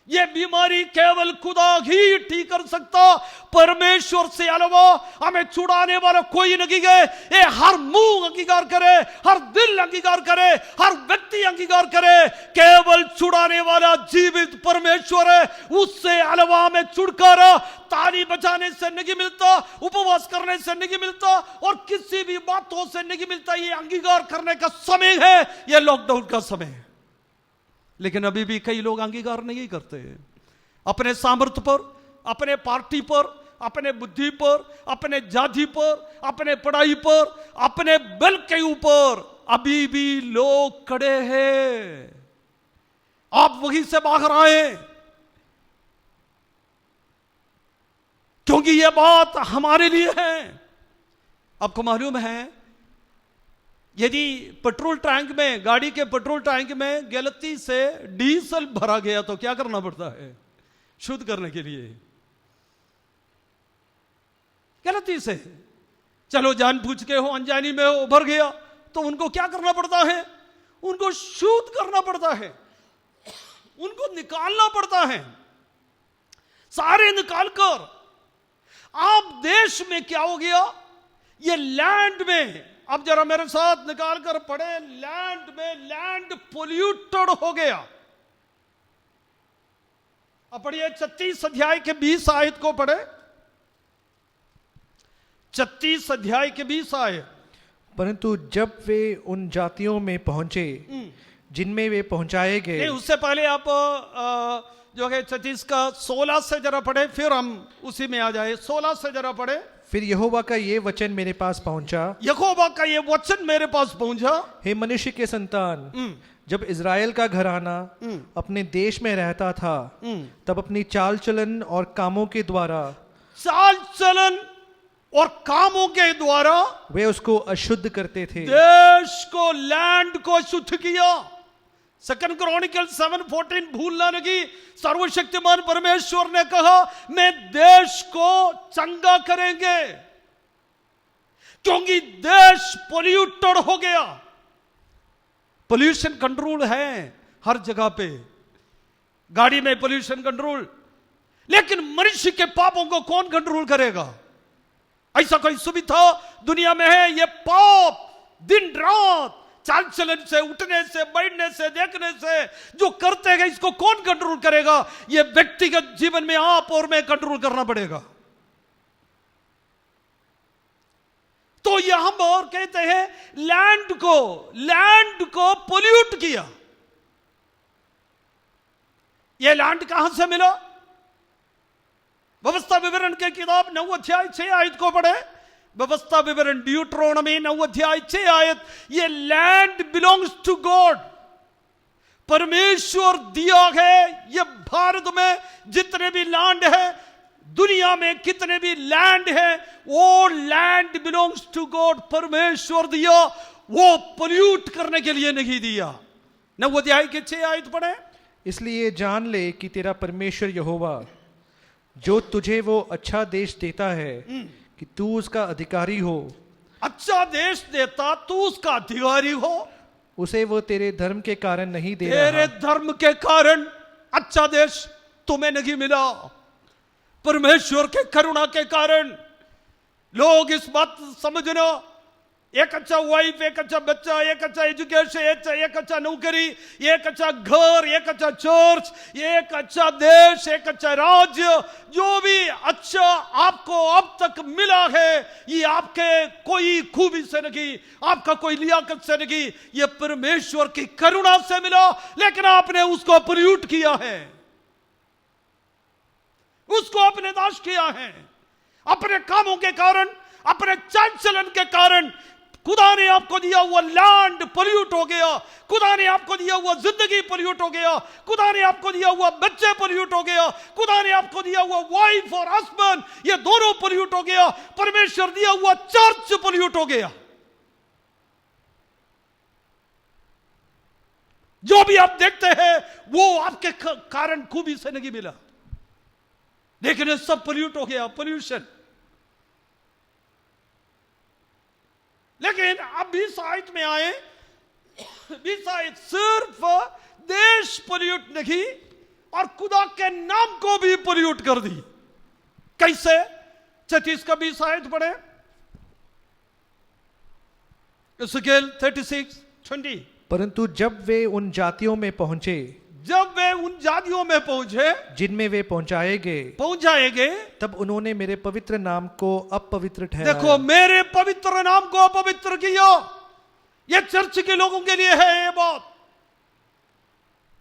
Speaker 3: यह बीमारी केवल खुदा ही ठीक कर सकता, परमेश्वर से अलावा हमें छुड़ाने वाला कोई नहीं है। ये हर मुंह अंगीकार करे, हर दिल अंगीकार करे, हर व्यक्ति अंगीकार करे, केवल छुड़ाने वाला जीवित परमेश्वर है। उससे अलावा हमें छुटकारा ताली बजाने से नहीं मिलता, उपवास करने से नहीं मिलता और किसी भी बातों से नहीं मिलता। ये अंगीकार करने का समय है, यह लॉकडाउन का समय है। लेकिन अभी भी कई लोग अंगीकार नहीं करते। अपने सामर्थ्य पर, अपने पार्टी पर, अपने बुद्धि पर, अपने जाति पर, अपने पढ़ाई पर, अपने बल के ऊपर अभी भी लोग खड़े हैं। आप वहीं से बाहर आए, क्योंकि यह बात हमारे लिए है। आपको मालूम है यदि पेट्रोल टैंक में, गाड़ी के पेट्रोल टैंक में गलती से डीजल भरा गया तो क्या करना पड़ता है शुद्ध करने के लिए? गलती से, चलो जानबूझ के हो, अनजानी में हो, उभर गया, तो उनको क्या करना पड़ता है? उनको शुद्ध करना पड़ता है, उनको निकालना पड़ता है, सारे निकालकर। आप देश में क्या हो गया? ये लैंड में, अब जरा मेरे साथ निकाल कर पढ़े, लैंड में, लैंड पोल्यूटेड हो गया। अब पढ़िए 36 अध्याय के 20 आयत को पढ़े, 36 अध्याय के 20 आयत।
Speaker 4: परंतु जब वे उन जातियों में पहुंचे जिनमें वे पहुंचाए गए।
Speaker 3: नहीं, उससे पहले आप जो है 36 का 16 से जरा पढ़े, फिर हम उसी में आ जाए। 16 से जरा पढ़े।
Speaker 4: फिर यहोवा का ये वचन मेरे पास पहुंचा,
Speaker 3: यहोवा का ये वचन मेरे पास पहुंचा,
Speaker 4: हे मनुष्य के संतान, जब इज़राइल का घराना अपने देश में रहता था, तब अपनी चाल चलन और कामों के द्वारा,
Speaker 3: चाल चलन और कामों के द्वारा
Speaker 4: वे उसको अशुद्ध करते थे।
Speaker 3: देश को, लैंड को शुद्ध किया। 2 क्रॉनिकल 7:14 भूलना नहीं। सर्वशक्तिमान परमेश्वर ने कहा, मैं देश को चंगा करेंगे, क्योंकि देश पोल्यूटेड हो गया। पोल्यूशन कंट्रोल है हर जगह पे, गाड़ी में पोल्यूशन कंट्रोल, लेकिन मनुष्य के पापों को कौन कंट्रोल करेगा? ऐसा कोई सुविधा दुनिया में है? ये पाप दिन रात चाल चलन से, उठने से, बैठने से, देखने से जो करते हैं, इसको कौन कंट्रोल करेगा? ये व्यक्तिगत जीवन में आप और मैं कंट्रोल करना पड़ेगा। तो यहां और कहते हैं लैंड को पोल्यूट किया। ये लैंड कहां से मिला? व्यवस्था विवरण के किताब 9 अध्याय 6 आयत को पढ़े। व्यवस्था विवरण ड्यूट्रोनॉमी 9 अध्याय 6 आयत। ये लैंड बिलोंग्स टू गॉड, परमेश्वर दिया है। ये भारत में जितने भी लैंड है, दुनिया में कितने भी लैंड है, वो लैंड बिलोंग्स टू गॉड, परमेश्वर दिया, वो पोल्यूट करने के लिए नहीं दिया। 9 अध्याय के 6 आयत पढ़े।
Speaker 4: इसलिए जान ले कि तेरा परमेश्वर यहोवा जो तुझे वो अच्छा देश देता है कि तू उसका अधिकारी हो,
Speaker 3: अच्छा देश देता, तू उसका अधिकारी हो,
Speaker 4: उसे वो तेरे धर्म के कारण नहीं दे
Speaker 3: तेरे
Speaker 4: रहा।
Speaker 3: धर्म के कारण अच्छा देश तुम्हें नहीं मिला, परमेश्वर के करुणा के कारण। लोग इस बात समझना, एक अच्छा वाइफ, एक अच्छा बच्चा, एक अच्छा एजुकेशन, एक अच्छा नौकरी, एक अच्छा घर, एक अच्छा चर्च, एक अच्छा देश, एक अच्छा राज्य, जो भी अच्छा आपको अब तक मिला है, ये आपके कोई खूबी से नहीं, आपका कोई लियाकत से नहीं, ये परमेश्वर की करुणा से मिला। लेकिन आपने उसको पोल्यूट किया है, उसको आपने नाश किया है अपने कामों के कारण, अपने चाल चलन के कारण। खुदा ने आपको दिया हुआ लैंड पोल्यूट हो गया, खुदा ने आपको दिया हुआ जिंदगी पोल्यूट हो गया, खुदा ने आपको दिया हुआ बच्चे पोल्यूट हो गया, खुदा ने आपको दिया हुआ वाइफ और हस्बैंड, ये दोनों पोल्यूट हो गया, परमेश्वर दिया हुआ चर्च पोल्यूट हो गया। जो भी आप देखते हैं वो आपके कारण खूबी से नहीं मिला, लेकिन ये सब पोल्यूट हो गया, पोल्यूशन। लेकिन अब 20 आयत में आए, 20 आयत सिर्फ देश पोल्यूट नहीं और खुदा के नाम को भी पोल्यूट कर दी। कैसे? 36 का 20 आयत पढ़े, एजेकिएल 36:20।
Speaker 4: परंतु जब वे उन जातियों में पहुंचे,
Speaker 3: जब वे उन जातियों में पहुंचे
Speaker 4: जिनमें वे पहुंचाए गए,
Speaker 3: तब
Speaker 4: उन्होंने मेरे पवित्र नाम को अपवित्र ठहराया।
Speaker 3: देखो, मेरे पवित्र नाम को अपवित्र किया। ये चर्च के लोगों के लिए है ये बात,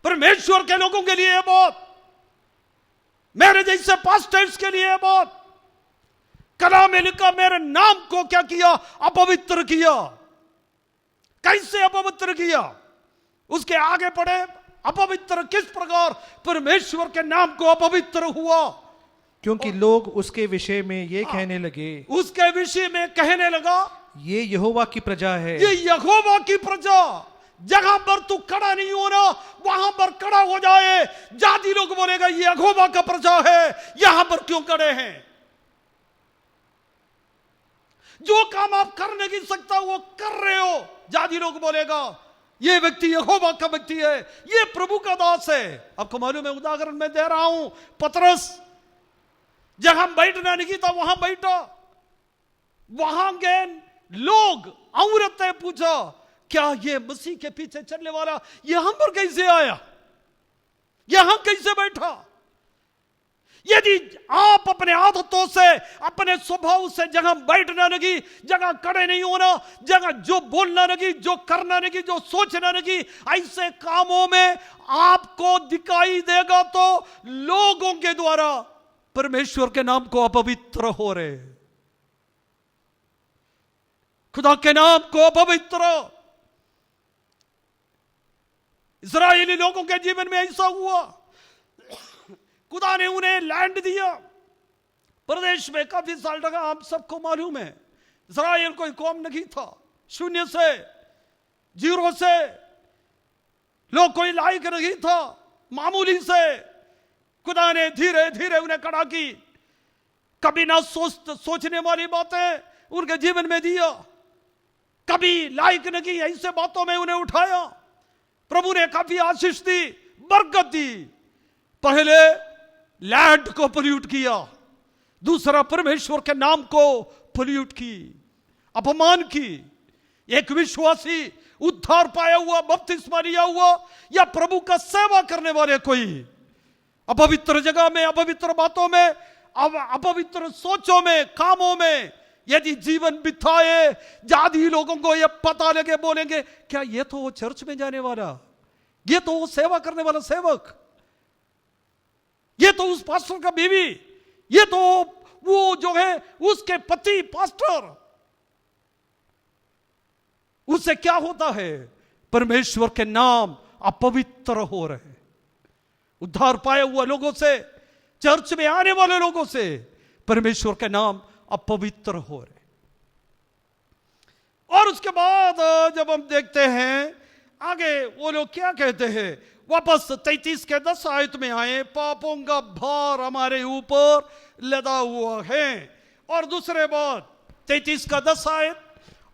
Speaker 3: परमेश्वर के लोगों के लिए ये बात, मेरे जैसे पास्टर्स के लिए ये बात। कलाम में लिखा, मेरे नाम को क्या किया? अपवित्र किया। कैसे अपवित्र किया? उसके आगे पढ़े, अपवित्र किस प्रकार? परमेश्वर के नाम को अपवित्र हुआ,
Speaker 4: क्योंकि लोग उसके विषय में ये कहने लगे,
Speaker 3: उसके विषय में कहने लगा,
Speaker 4: ये यहोवा की प्रजा है।
Speaker 3: ये यहोवा की प्रजा। जहां पर तू खड़ा नहीं हो रहा, वहां पर खड़ा हो जाए। जाति लोग बोलेगा ये यहोवा का प्रजा है, यहां पर क्यों खड़े हैं? जो काम आप कर नहीं सकता वो कर रहे हो, जादी लोग बोलेगा ये व्यक्ति यहोवा का व्यक्ति है, ये प्रभु का दास है। आपको मालूम है, उदाहरण मैं दे रहा हूं, पतरस जहां बैठना नहीं था वहां बैठा, वहां गए लोग, औरतें पूछा क्या ये मसीह के पीछे चलने वाला यहां पर कैसे आया, यहां कैसे बैठा। यदि आप अपने आदतों से, अपने स्वभाव से जगह बैठना नहीं, जगह खड़े नहीं होना, जगह जो बोलना नहीं, जो करना नहीं, जो सोचना नहीं, ऐसे कामों में आपको दिखाई देगा तो लोगों के द्वारा परमेश्वर के नाम को अपवित्र हो रहे, खुदा के नाम को अपवित्र। इस्राएली लोगों के जीवन में ऐसा हुआ, खुदा ने उन्हें लैंड दिया, प्रदेश में काफी साल लगा। आप सबको मालूम है, इस्राएल कोई कौम नहीं था, शून्य से, जीरो से, लोग कोई लायक नहीं था, मामूली से खुदा ने धीरे धीरे उन्हें खड़ा की, कभी ना सोचने वाली बातें उनके जीवन में दिया, कभी लायक नहीं ऐसे बातों में उन्हें उठाया। प्रभु ने काफी आशीष दी, बरकत दी। पहले लैंड को पोल्यूट किया, दूसरा परमेश्वर के नाम को पोल्यूट की, अपमान की। एक विश्वासी उद्धार पाया हुआ, बपतिस्मा लिया हुआ, या प्रभु का सेवा करने वाले कोई अपवित्र जगह में, अपवित्र बातों में, अपवित्र सोचों में, कामों में यदि जीवन बिताए, जादी लोगों को यह पता लगे, बोलेंगे क्या ये तो वो चर्च में जाने वाला, ये तो वो सेवा करने वाला सेवक, ये तो उस पास्टर का बीवी, ये तो वो जो है उसके पति पास्टर। उससे क्या होता है? परमेश्वर के नाम अपवित्र हो रहे। उद्धार पाए हुए लोगों से, चर्च में आने वाले लोगों से परमेश्वर के नाम अपवित्र हो रहे। और उसके बाद जब हम देखते हैं आगे, वो लोग क्या कहते हैं, वापस 33 के 10 आयत में आए, पापों का भार हमारे ऊपर लदा हुआ है। और दूसरे बात 33 का 10 आयत,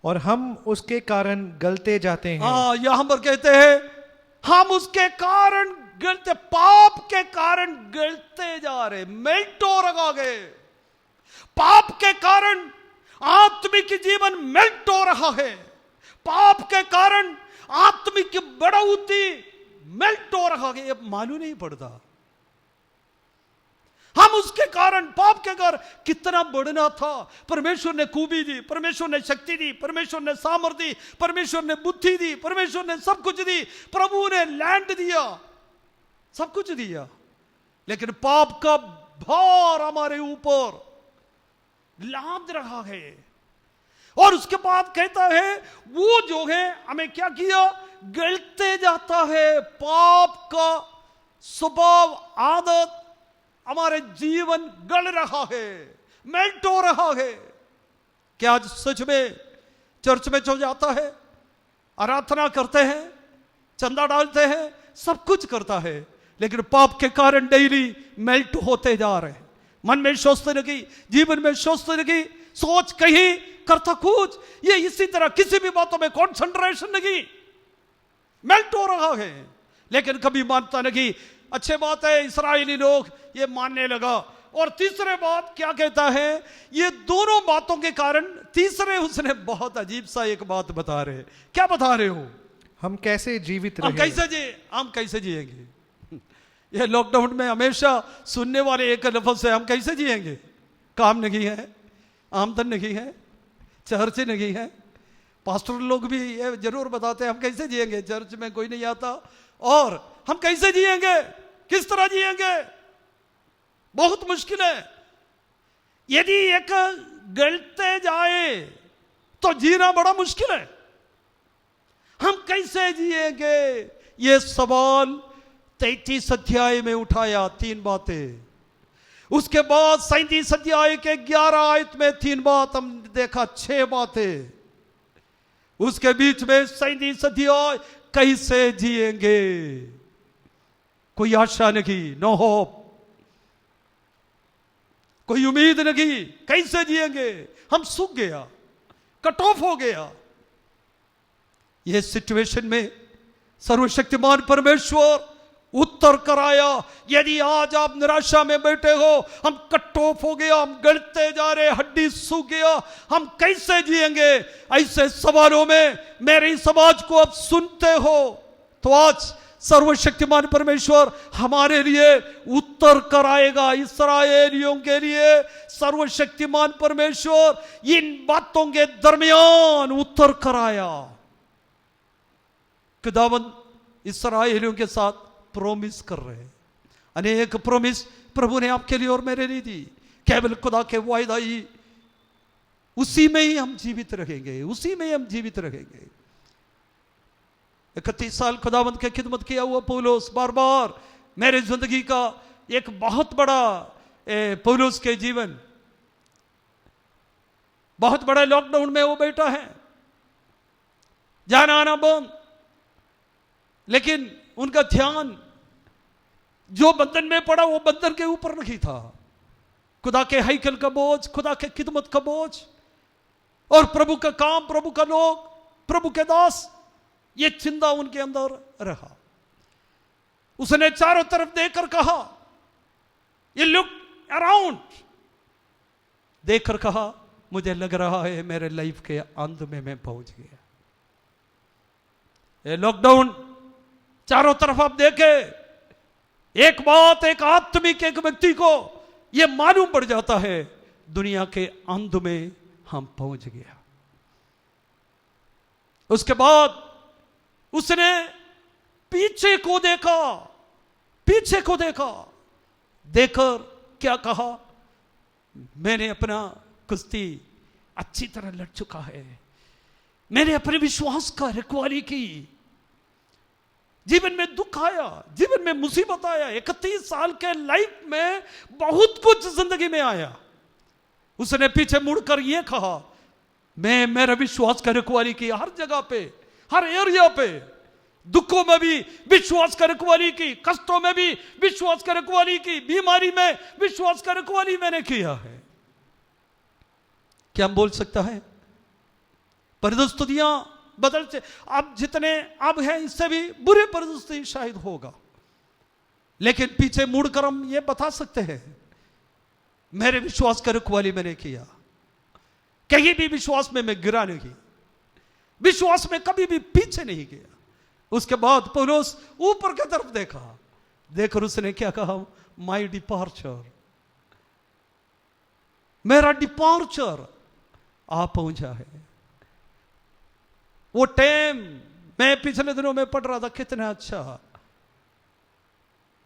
Speaker 4: और हम उसके कारण गलते जाते हैं।
Speaker 3: हाँ, यहां पर कहते हैं हम उसके कारण गलते, पाप के कारण गलते जा रहे, मेल्टो रखा गए। पाप के कारण आत्मिक जीवन मेल्ट हो रहा है, पाप के कारण आत्मिक बढ़ोतरी मेल्ट हो रहा है, ये मालूम नहीं पड़ता। हम उसके कारण, पाप के कारण कितना बढ़ना था। परमेश्वर ने खूबी दी, परमेश्वर ने शक्ति दी, परमेश्वर ने सामर्थ्य दी, परमेश्वर ने बुद्धि दी, परमेश्वर ने सब कुछ दी, प्रभु ने लैंड दिया, सब कुछ दिया, लेकिन पाप का भार हमारे ऊपर लाद रहा है। और उसके बाद कहता है वो जो है हमें क्या किया, गलते जाता है। पाप का स्वभाव, आदत हमारे जीवन गल रहा है, मेल्ट हो रहा है। क्या आज सच में चर्च में जो जाता है, आराधना करते हैं, चंदा डालते हैं, सब कुछ करता है, लेकिन पाप के कारण डेली मेल्ट होते जा रहे हैं। मन में सोचते नहीं, जीवन में सोचते नहीं, सोच कहीं करता कुछ, ये इसी तरह किसी भी बातों में कंसंट्रेशन नहीं, मेल्ट हो रहा है, लेकिन कभी मानता नहीं। अच्छे बात है, इस्राएली लोग ये मानने लगा। और तीसरे बात क्या कहता है, ये दोनों बातों के कारण तीसरे उसने बहुत अजीब सा एक बात बता रहे। क्या बता रहे हो?
Speaker 4: हम कैसे जीवित रहे,
Speaker 3: हम कैसे जिएंगे। ये लॉकडाउन में हमेशा सुनने वाले एक लफ्ज है, हम कैसे जिएंगे। काम नहीं है, आमदन नहीं है, चर्च नहीं है। पास्टर लोग भी ये जरूर बताते हैं हम कैसे जिएंगे, चर्च में कोई नहीं आता, और हम कैसे जिएंगे, किस तरह जिएंगे, बहुत मुश्किल है। यदि एक गलते जाए तो जीना बड़ा मुश्किल है। हम कैसे जिएंगे, ये सवाल 33 अध्याय में उठाया, 3 बातें। उसके बाद 37 अध्याय के 11 आयत में 3 बात हम देखा, 6 बातें। उसके बीच में 37 अध्याय कैसे जिएंगे, कोई आशा नहीं, नो होप, कोई उम्मीद नहीं, कैसे जिएंगे, हम सूख गया, कट ऑफ हो गया। यह सिचुएशन में सर्वशक्तिमान परमेश्वर उत्तर कराया। यदि आज आप निराशा में बैठे हो, हम कट ऑफ हो गया, हम गलते जा रहे, हड्डी सूख गया, हम कैसे जिएंगे, ऐसे सवालों में मेरी समाज को अब सुनते हो, तो आज सर्वशक्तिमान परमेश्वर हमारे लिए उत्तर कराएगा। इस्राएलियों के लिए सर्वशक्तिमान परमेश्वर इन बातों के दरमियान उत्तर कराया। खुदावंद इस्राएलियों के साथ प्रोमिस कर रहे हैं। अनेक प्रोमिस प्रभु ने आपके लिए और मेरे लिए दी। केवल खुदा के वायदा ही, उसी में ही हम जीवित रहेंगे, उसी में ही हम जीवित रहेंगे। 31 साल खुदावंद के खिदमत किया हुआ पौलुस बार बार मेरे जिंदगी का एक बहुत बड़ा पौलुस के जीवन, बहुत बड़ा लॉकडाउन में वो बैठा है, जाना आना बंद, लेकिन उनका ध्यान जो बंधन में पड़ा वो बंधन के ऊपर नहीं था। खुदा के हैकल का बोझ, खुदा के खिदमत का बोझ और प्रभु का काम, प्रभु का लोग, प्रभु के दास, ये चिंता उनके अंदर रहा। उसने चारों तरफ देखकर कहा, ये लुक अराउंड, देखकर कहा, मुझे लग रहा है मेरे लाइफ के अंत में मैं पहुंच गया। ये लॉकडाउन चारों तरफ आप देखे, एक बात, एक आत्मिक एक व्यक्ति को यह मालूम पड़ जाता है, दुनिया के अंत में हम पहुंच गया। उसके बाद उसने पीछे को देखा, पीछे को देखा, देखकर क्या कहा, मैंने अपना कुश्ती अच्छी तरह लड़ चुका है, मैंने अपने विश्वास का रखवाली की। जीवन में दुख आया, जीवन में मुसीबत आया, 31 साल के लाइफ में बहुत कुछ जिंदगी में आया। उसने पीछे मुड़कर यह कहा, मैं मेरा विश्वास का रखवाली की, हर जगह पे, हर एरिया पे, दुखों में भी विश्वास का रखवाली की, कष्टों में भी विश्वास का रखवाली की, बीमारी में विश्वास का रखवाली मैंने किया है। क्या हम बोल सकता है? परिस्थितियां बदलते, अब जितने अब है इससे भी बुरे परिस्थिति शायद होगा, लेकिन पीछे मुड़कर हम ये बता सकते हैं, मेरे विश्वास का रखवाली मैंने किया, कहीं भी विश्वास में मैं गिरा नहीं, विश्वास में कभी भी पीछे नहीं गया। उसके बाद पौलुस ऊपर की तरफ देखा, देखकर उसने क्या कहा, माय डिपार्चर, मेरा डिपार्चर आ पहुंचा है। वो टाइम मैं पिछले दिनों में पढ़ रहा था, कितना अच्छा,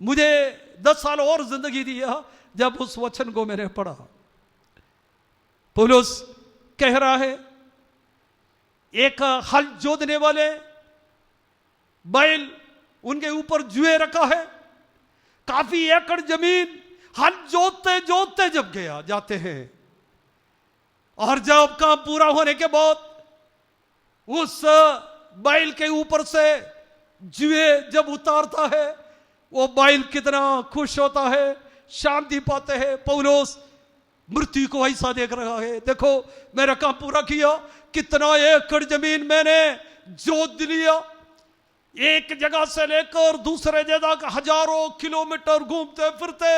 Speaker 3: मुझे 10 साल और जिंदगी दिया जब उस वचन को मैंने पढ़ा। पौलुस कह रहा है, एक हल जोतने वाले बैल, उनके ऊपर जुए रखा है, काफी एकड़ जमीन हल जोतते जोतते जब गया जाते हैं, और जब काम पूरा होने के बाद उस बैल के ऊपर से जुए जब उतारता है, वो बैल कितना खुश होता है, शांति पाते हैं। पौलुस मृत्यु को ऐसा देख रहा है, देखो मेरा काम पूरा किया, कितना एकड़ जमीन मैंने जोत लिया, एक जगह से लेकर दूसरे जगह का हजारों किलोमीटर घूमते फिरते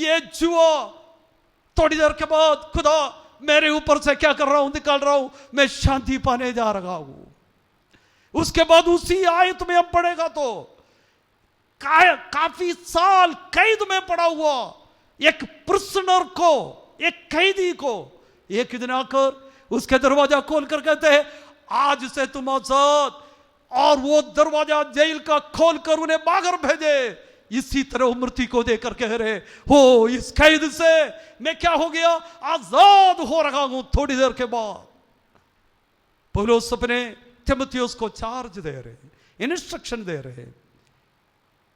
Speaker 3: ये जुआ, थोड़ी देर के बाद खुदा मेरे ऊपर से क्या कर रहा हूं, निकाल रहा हूं, मैं शांति पाने जा रहा हूं। उसके बाद उसी आयत में हम पढ़ेगा तो काफी साल कैद में पड़ा हुआ एक प्रिजनर को, एक कैदी को एक दिन आकर उसके दरवाजा खोलकर कहते हैं, आज से तुम आजाद, और वो दरवाजा जेल का खोलकर उन्हें बाहर भेजे। इसी तरह मृत्यु को देकर कह रहे हो, इस कैद से मैं क्या हो गया, आजाद हो रहा हूं। थोड़ी देर के बाद पौलुस अपने तीमुथियुस को चार्ज दे रहे, इंस्ट्रक्शन दे रहे,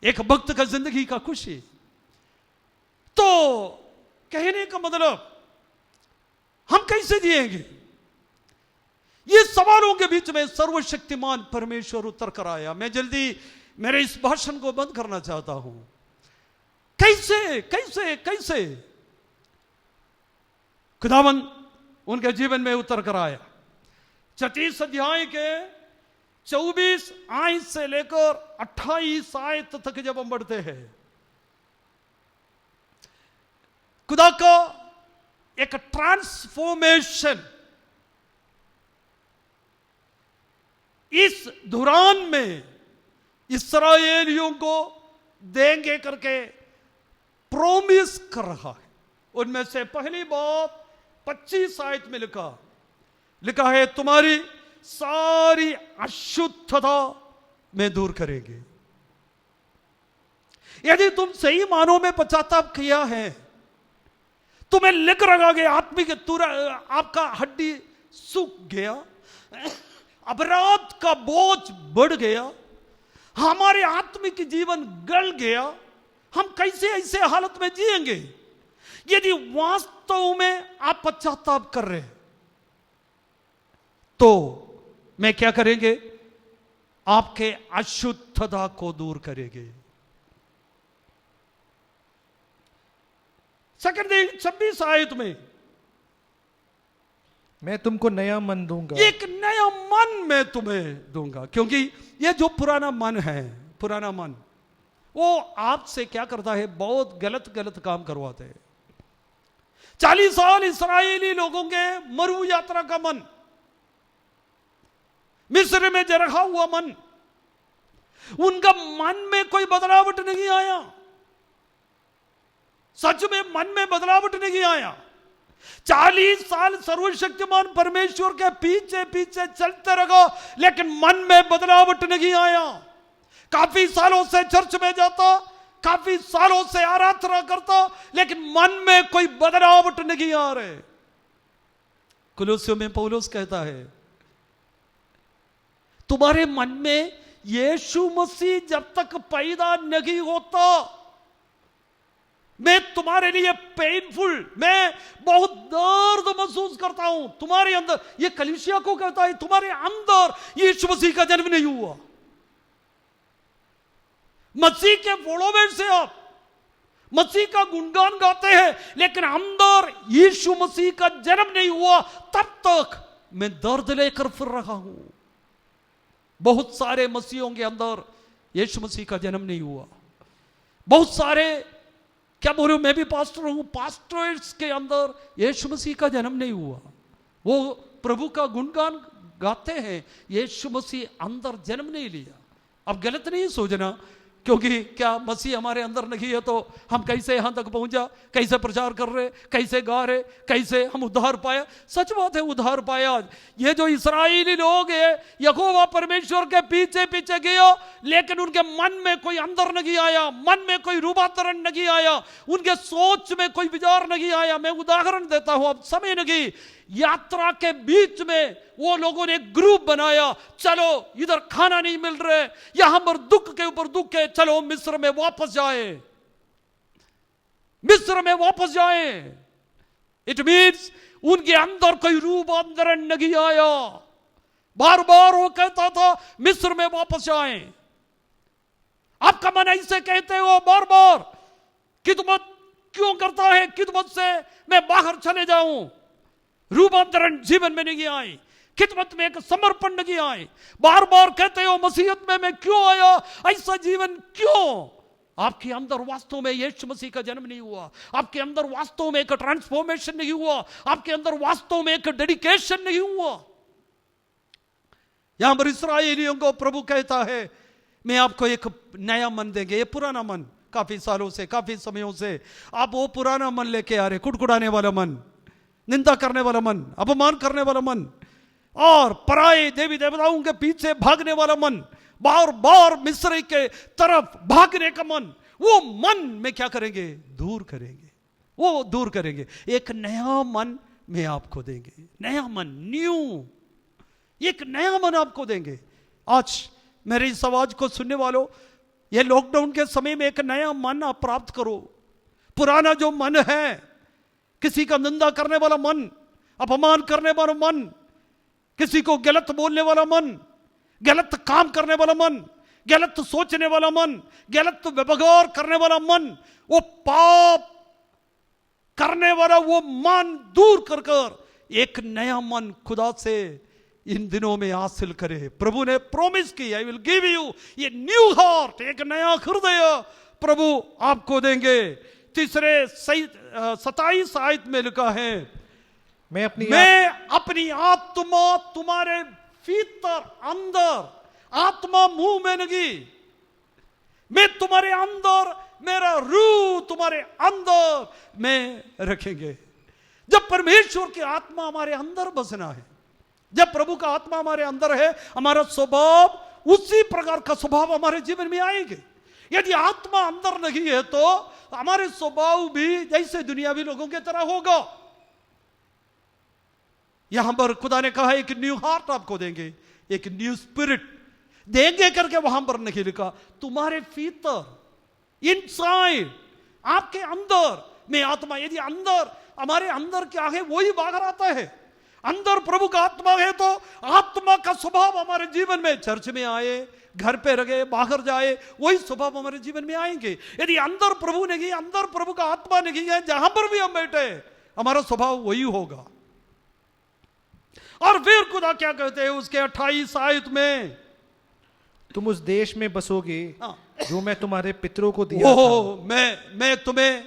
Speaker 3: एक भक्त का जिंदगी का खुशी। तो कहने का मतलब हम कैसे जिएंगे, ये सवालों के बीच में सर्वशक्तिमान परमेश्वर उत्तर कराया। मैं जल्दी मेरे इस भाषण को बंद करना चाहता हूं। कैसे कैसे कैसे खुदावन उनके जीवन में उत्तर कराया। 36 अध्याय के 24 आयत से लेकर 28 आयत तक जब हम बढ़ते हैं, खुदा का एक ट्रांसफॉर्मेशन इस दौरान में इस्राएलियों को देंगे करके प्रॉमिस कर रहा है। उनमें से पहली बात 25 आयत में लिखा है, तुम्हारी सारी अशुद्धता में दूर करेंगे। यदि तुम सही मानों में पश्चाताप किया है, तुम्हें लिख रखा गया आत्मिक आपका हड्डी सूख गया, अपराध का बोझ बढ़ गया, हमारे आत्मिक जीवन गल गया, हम कैसे ऐसे हालत में जिएंगे? यदि वास्तव में आप पश्चाताप कर रहे हैं तो मैं क्या करेंगे? आपके अशुद्धता को दूर करेंगे। सेकंड 26 आयत में,
Speaker 4: मैं तुमको नया मन दूंगा,
Speaker 3: एक नया मन मैं तुम्हें दूंगा। क्योंकि ये जो पुराना मन है, पुराना मन वो आपसे क्या करता है? बहुत गलत गलत काम करवाते हैं। 40 साल इस्राएली लोगों के मरु यात्रा का मन, मिस्र में रखा हुआ मन, उनका मन में कोई बदलावट नहीं आया। सच में मन में बदलावट नहीं आया। 40 साल सर्वशक्तिमान परमेश्वर के पीछे पीछे चलते रहो, लेकिन मन में बदलावट नहीं आया। काफी सालों से चर्च में जाता, काफी सालों से आराधना करता, लेकिन मन में कोई बदलावट नहीं आ रहे। कुलुस्सियों में पौलुस कहता है, तुम्हारे मन में यीशु मसीह जब तक पैदा नहीं होता, मैं तुम्हारे लिए पेनफुल, मैं बहुत दर्द महसूस करता हूं तुम्हारे अंदर। ये कलीसिया को कहता है, तुम्हारे अंदर यीशु मसीह का जन्म नहीं हुआ। मसीह के फॉलोवर से आप मसीह का गुणगान गाते हैं, लेकिन अंदर यीशु मसीह का जन्म नहीं हुआ, तब तक मैं दर्द लेकर फिर रहा हूं। बहुत सारे मसीहों के अंदर यीशु मसीह का जन्म नहीं हुआ। बहुत सारे, क्या बोलूं, मैं भी पास्टर हूं, पास्टर्स के अंदर यीशु मसीह का जन्म नहीं हुआ। वो प्रभु का गुणगान गाते हैं, यीशु मसीह अंदर जन्म नहीं लिया। अब गलत नहीं सोचना, क्योंकि क्या मसीह हमारे अंदर नहीं है तो हम कैसे यहां तक पहुंचा, कैसे प्रचार कर रहे, कैसे गा रहे, कैसे हम उद्धार पाया? सच बात है, उद्धार पाया। ये जो इस्राएली लोग है, यहोवा परमेश्वर के पीछे पीछे गया, लेकिन उनके मन में कोई अंदर नहीं आया, मन में कोई रूपांतरण नहीं आया, उनके सोच में कोई विचार नहीं आया। मैं उदाहरण देता हूं, अब समय नहीं। यात्रा के बीच में वो लोगों ने एक ग्रुप बनाया, चलो इधर खाना नहीं मिल रहे, यहां पर दुख के ऊपर दुख है, चलो मिस्र में वापस जाए, मिस्र में वापस जाए। इट मीन्स उनके अंदर कोई रूपांतरण नहीं आया। बार बार वो कहता था मिस्र में वापस जाए। आपका मन ऐसे कहते हो बार बार, खिदमत क्यों करता है, खिदमत से मैं बाहर चले जाऊं। रूपांतरण जीवन में नहीं आई, खिदमत में एक समर्पण नहीं आए। बार बार कहते हो मसीहत में मैं क्यों आया, ऐसा जीवन क्यों? आपके अंदर वास्तव में यीशु मसीह का जन्म नहीं हुआ, आपके अंदर वास्तव में एक ट्रांसफॉर्मेशन नहीं हुआ, आपके अंदर वास्तव में एक डेडिकेशन नहीं हुआ। यहां पर इस्राएलियों को प्रभु कहता है, मैं आपको एक नया मन देंगे। ये पुराना मन, काफी सालों से, काफी समयों से आप वो पुराना मन लेके आ रहे, कुड़कुड़ाने वाला मन, निंदा करने वाला मन, अपमान करने वाला मन, और पराये देवी देवताओं के पीछे भागने वाला मन, बार बार मिस्र के तरफ भागने का मन, वो मन में क्या करेंगे? दूर करेंगे, वो दूर करेंगे। एक नया मन में आपको देंगे, नया मन, न्यू, एक नया मन आपको देंगे। आज मेरे इस आवाज को सुनने वालों, ये लॉकडाउन के समय में एक नया मन आप प्राप्त करो। पुराना जो मन है, किसी का निंदा करने वाला मन, अपमान करने वाला मन, किसी को गलत बोलने वाला मन, गलत काम करने वाला मन, गलत सोचने वाला मन, गलत व्यवहार करने वाला मन, वो पाप करने वाला वो मन दूर कर कर एक नया मन खुदा से इन दिनों में हासिल करे। प्रभु ने प्रॉमिस की, आई विल गिव यू ये न्यू हार्ट, एक नया हृदय प्रभु आपको देंगे। तीसरे 27 आयत में लिखा है, मैं अपनी आत्मा तुम्हारे भीतर अंदर, आत्मा मुंह में नहीं, मैं तुम्हारे अंदर, मेरा रूह तुम्हारे अंदर में रखेंगे। जब परमेश्वर की आत्मा हमारे अंदर बसना है, जब प्रभु का आत्मा हमारे अंदर है, हमारा स्वभाव उसी प्रकार का स्वभाव हमारे जीवन में आएंगे। यदि आत्मा अंदर नहीं है तो हमारे स्वभाव भी जैसे दुनियावी लोगों की तरह होगा। यहां पर खुदा ने कहा एक न्यू हार्ट आपको देंगे, एक न्यू स्पिरिट देंगे करके वहां पर नहीं लिखा, तुम्हारे भीतर, इनसाइड, आपके अंदर में आत्मा। यदि अंदर, हमारे अंदर क्या है वही बाहर आता है। अंदर प्रभु का आत्मा है तो आत्मा का स्वभाव हमारे जीवन में, चर्च में आए, घर पे रहे, बाहर जाए, वही स्वभाव हमारे जीवन में आएंगे। यदि अंदर प्रभु नहीं, अंदर प्रभु का आत्मा नहीं है, जहां पर भी हम बैठे हमारा स्वभाव वही होगा। और फिर खुदा क्या कहते हैं उसके 28 आयत में,
Speaker 4: तुम उस देश में बसोगे जो मैं तुम्हारे पितरों को दिया था।
Speaker 3: मैं तुम्हें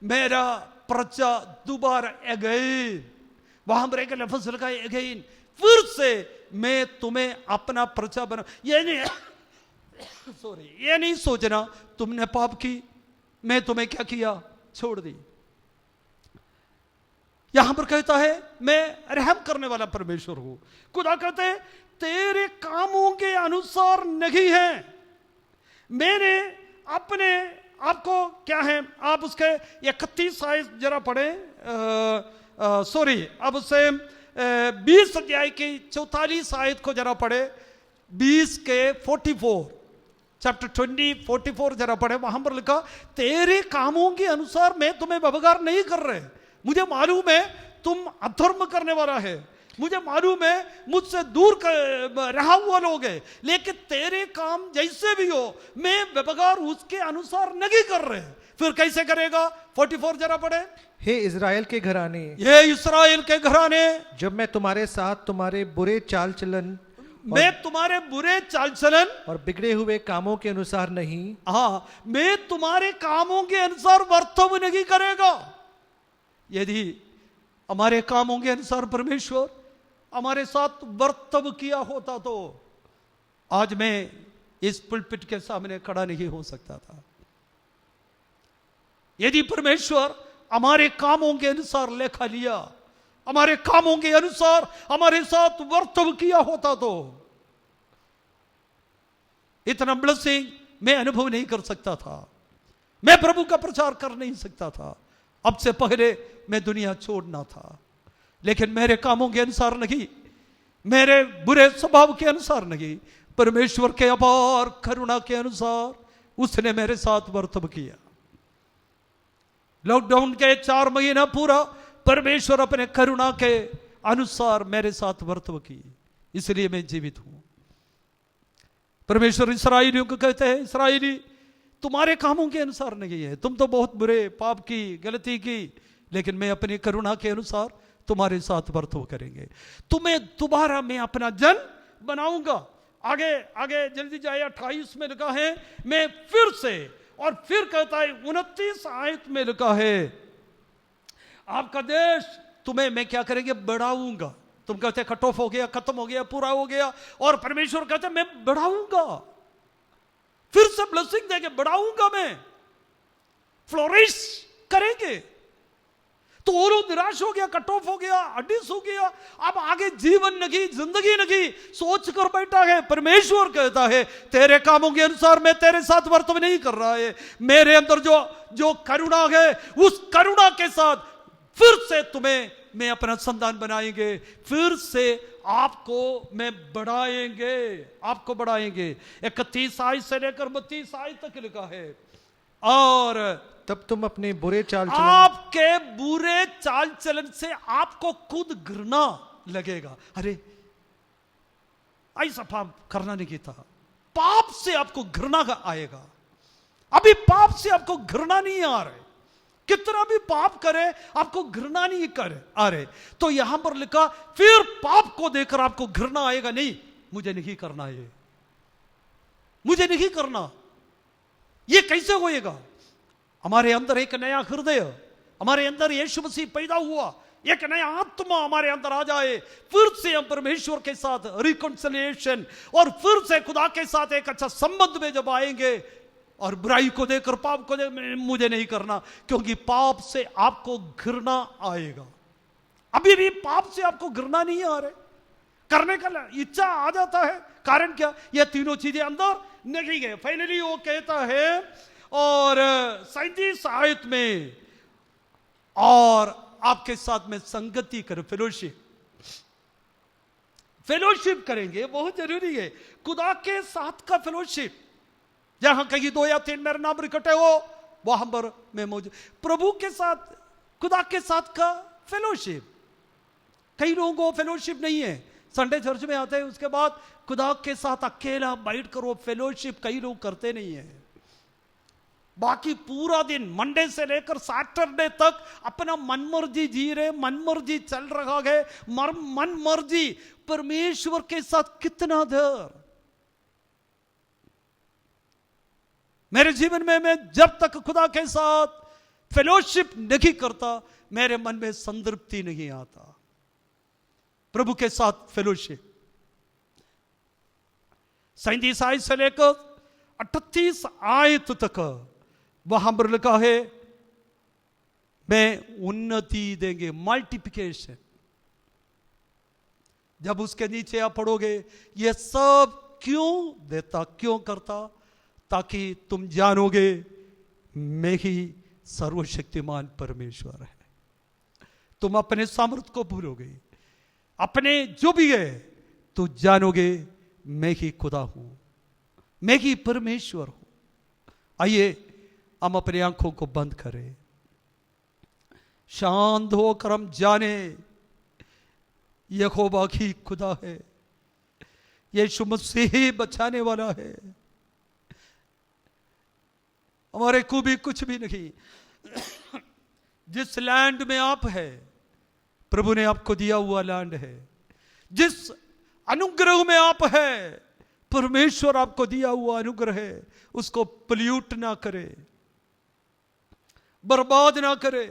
Speaker 3: मेरा प्रजा दोबारा अगेन, वहां पर एक लफ्ज लिखा है अगेन, फिर से मैं तुम्हें अपना प्रजा बना। ये नहीं सोचना तुमने पाप की, मैं तुम्हें क्या किया, छोड़ दी। यहां पर कहता है मैं रहम करने वाला परमेश्वर हूं। खुदा कहते हैं तेरे कामों के अनुसार नहीं है, मैंने अपने आपको क्या है, आप उसके 31 आयत जरा पढ़े, अब उससे 20 अध्याय की 44 आयत को जरा पढ़े, 20 के 44, चैप्टर 20 44 जरा पढ़े। वहां पर लिखा तेरे कामों के अनुसार मैं तुम्हें व्यवहार नहीं कर रहे। मुझे मालूम है तुम अधर्म करने वाला है, मुझे मालूम है मुझसे दूर रहा हुआ लोग है, लेकिन तेरे काम जैसे भी हो मैं व्यवहार उसके अनुसार नहीं कर रहे। फिर कैसे करेगा, 44 जरा पढ़े।
Speaker 4: हे इज़राइल के घराने,
Speaker 3: ये इस्राएल के घराने,
Speaker 4: जब मैं तुम्हारे साथ तुम्हारे बुरे चाल चलन,
Speaker 3: मैं तुम्हारे बुरे चाल चलन
Speaker 4: और बिगड़े हुए कामों के अनुसार नहीं,
Speaker 3: हाँ, मैं तुम्हारे कामों के अनुसार वर्तव नहीं करेगा। यदि हमारे कामों के अनुसार परमेश्वर हमारे साथ वर्तव किया होता तो आज मैं इस पुलपिट के सामने खड़ा नहीं हो सकता था। यदि परमेश्वर हमारे कामों के अनुसार लेखा लिया, हमारे कामों के अनुसार हमारे साथ वर्तव किया होता तो इतना ब्लेसिंग मैं अनुभव नहीं कर सकता था, मैं प्रभु का प्रचार कर नहीं सकता था। अब से पहले मैं दुनिया छोड़ना था, लेकिन मेरे कामों के अनुसार नहीं, मेरे बुरे स्वभाव के अनुसार नहीं, परमेश्वर के अपार करुणा के अनुसार उसने मेरे साथ वर्तव किया। लॉकडाउन के 4 महीना पूरा परमेश्वर अपने करुणा के अनुसार मेरे साथ वर्तव की, इसलिए मैं जीवित हूं। परमेश्वर इस्राएलियों को कहते हैं, इस्राएली तुम्हारे कामों के अनुसार नहीं है, तुम तो बहुत बुरे पाप की, गलती की, लेकिन मैं अपनी करुणा के अनुसार तुम्हारे साथ वर्तव करेंगे। तुम्हें दोबारा मैं अपना जन बनाऊंगा। आगे आगे जल्दी जाए, 28 में लिखा है मैं फिर से, और फिर कहता है 29 आयत में लिखा है आपका देश तुम्हें मैं क्या करेंगे, बढ़ाऊंगा। तुम कहते कट ऑफ हो गया, खत्म हो गया, पूरा हो गया, और परमेश्वर कहते मैं बढ़ाऊंगा, फिर से ब्लेसिंग देंगे, बढ़ाऊंगा, मैं फ्लोरिश करेंगे। तो वो लोग निराश हो गया, कट ऑफ हो गया, अडिस हो गया, अब आगे जीवन नहीं, जिंदगी नहीं सोच कर बैठा है। परमेश्वर कहता है तेरे कामों के अनुसार मैं तेरे साथ वर्तव नहीं कर रहा है, मेरे अंदर जो करुणा है उस करुणा के साथ फिर से तुम्हें मैं अपना संतान बनाएंगे, फिर से आपको मैं बढ़ाएंगे, आपको बढ़ाएंगे। 31 आयत से लेकर 32 आयत तक लिखा है, और
Speaker 4: तब तुम अपने बुरे चाल चलन,
Speaker 3: आपके बुरे चाल चलन से आपको खुद घृणा लगेगा। अरे ऐसा पाप करना नहीं था, पाप से आपको घृणा आएगा। अभी पाप से आपको घृणा नहीं आ रहा है, कितना भी पाप करे आपको घृणा नहीं करे आ रहे। तो यहां पर लिखा फिर पाप को देखकर आपको घृणा आएगा, नहीं मुझे नहीं करना, ये मुझे नहीं करना। ये कैसे होएगा? हमारे अंदर एक नया हृदय, हमारे अंदर यीशु मसीह पैदा हुआ, एक नया आत्मा हमारे अंदर आ जाए, फिर से हम परमेश्वर के साथ रिकंसिलिएशन और फिर से खुदा के साथ एक अच्छा संबंध में जब आएंगे, और बुराई को देखकर पाप को देख मुझे नहीं करना, क्योंकि पाप से आपको घृणा आएगा। अभी भी पाप से आपको घृणा नहीं आ रहे, करने का इच्छा आ जाता है। कारण क्या? ये तीनों चीजें अंदर नहीं गए। फाइनली वो कहता है और 37 आयत में, और आपके साथ में संगति करें, फेलोशिप करेंगे, बहुत जरूरी है। खुदा के साथ का फेलोशिप, जहां कहीं 2 या 3 मेरे नाम इकट्ठे हो वहां पर मैं मौजूद। प्रभु के साथ, खुदा के साथ का फेलोशिप। कई लोगों को फेलोशिप नहीं है, संडे चर्च में आते हैं, उसके बाद खुदा के साथ अकेला बैठ कर वो फेलोशिप कई लोग करते नहीं है। बाकी पूरा दिन मंडे से लेकर सैटरडे तक अपना मनमर्जी जी रहे, मनमर्जी चल रहा है, मनमर्जी परमेश्वर के साथ कितना देर। मेरे जीवन में मैं जब तक खुदा के साथ फेलोशिप नहीं करता, मेरे मन में संतृप्ति नहीं आता। प्रभु के साथ फेलोशिप 37 आयत से लेकर 38 आयत तक वहां पर लिखा है मैं उन्नति देंगे, मल्टीप्लिकेशन। जब उसके नीचे आप पढ़ोगे ये सब क्यों देता, क्यों करता, ताकि तुम जानोगे मैं ही सर्वशक्तिमान परमेश्वर है। तुम अपने सामर्थ्य को भूलोगे, अपने जो भी है तो जानोगे मैं ही खुदा हूं, मैं ही परमेश्वर हूं। आइए हम अपनी आंखों को बंद करें, शांत होकर हम जाने यहोवा ही खुदा है, यीशु मसीह ही बचाने वाला है। हमारे को भी कुछ भी नहीं। जिस लैंड में आप है, प्रभु ने आपको दिया हुआ लैंड है। जिस अनुग्रह में आप है, परमेश्वर आपको दिया हुआ अनुग्रह है, उसको पोल्यूट ना करे, बर्बाद ना करे।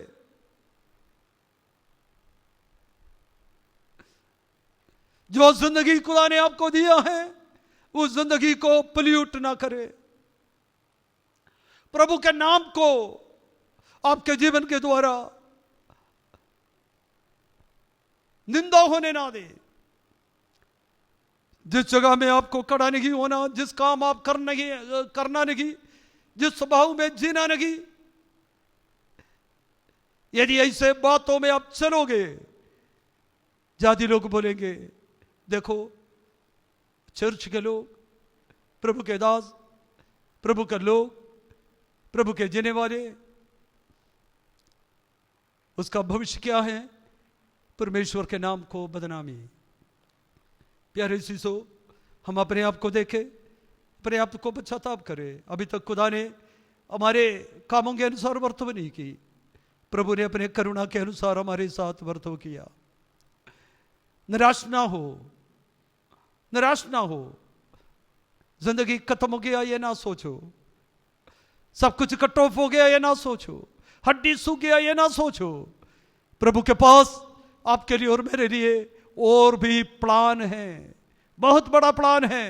Speaker 3: जो जिंदगी खुदा ने आपको दिया है उस जिंदगी को पोल्यूट ना करे। प्रभु के नाम को आपके जीवन के द्वारा निंदा होने ना दे। जिस जगह में आपको खड़ा नहीं होना, जिस काम आप करना नहीं, जिस स्वभाव में जीना नहीं, यदि ऐसे बातों में आप चलोगे, जाति लोग बोलेंगे देखो चर्च के लोग, प्रभु के दास, प्रभु के लोग, प्रभु के जीने वाले, उसका भविष्य क्या है? परमेश्वर के नाम को बदनामी। प्यारे शीशो, हम अपने आप को देखें, अपने आप को पश्चाताप करें। अभी तक खुदा ने हमारे कामों के अनुसार वर्तव नहीं की, प्रभु ने अपने करुणा के अनुसार हमारे साथ वर्तव किया। निराश ना हो, निराश ना हो। जिंदगी खत्म हो गया ये ना सोचो, सब कुछ कट ऑफ हो गया ये ना सोचो, हड्डी सूख गया ये ना सोचो। प्रभु के पास आपके लिए और मेरे लिए और भी प्लान है, बहुत बड़ा प्लान है।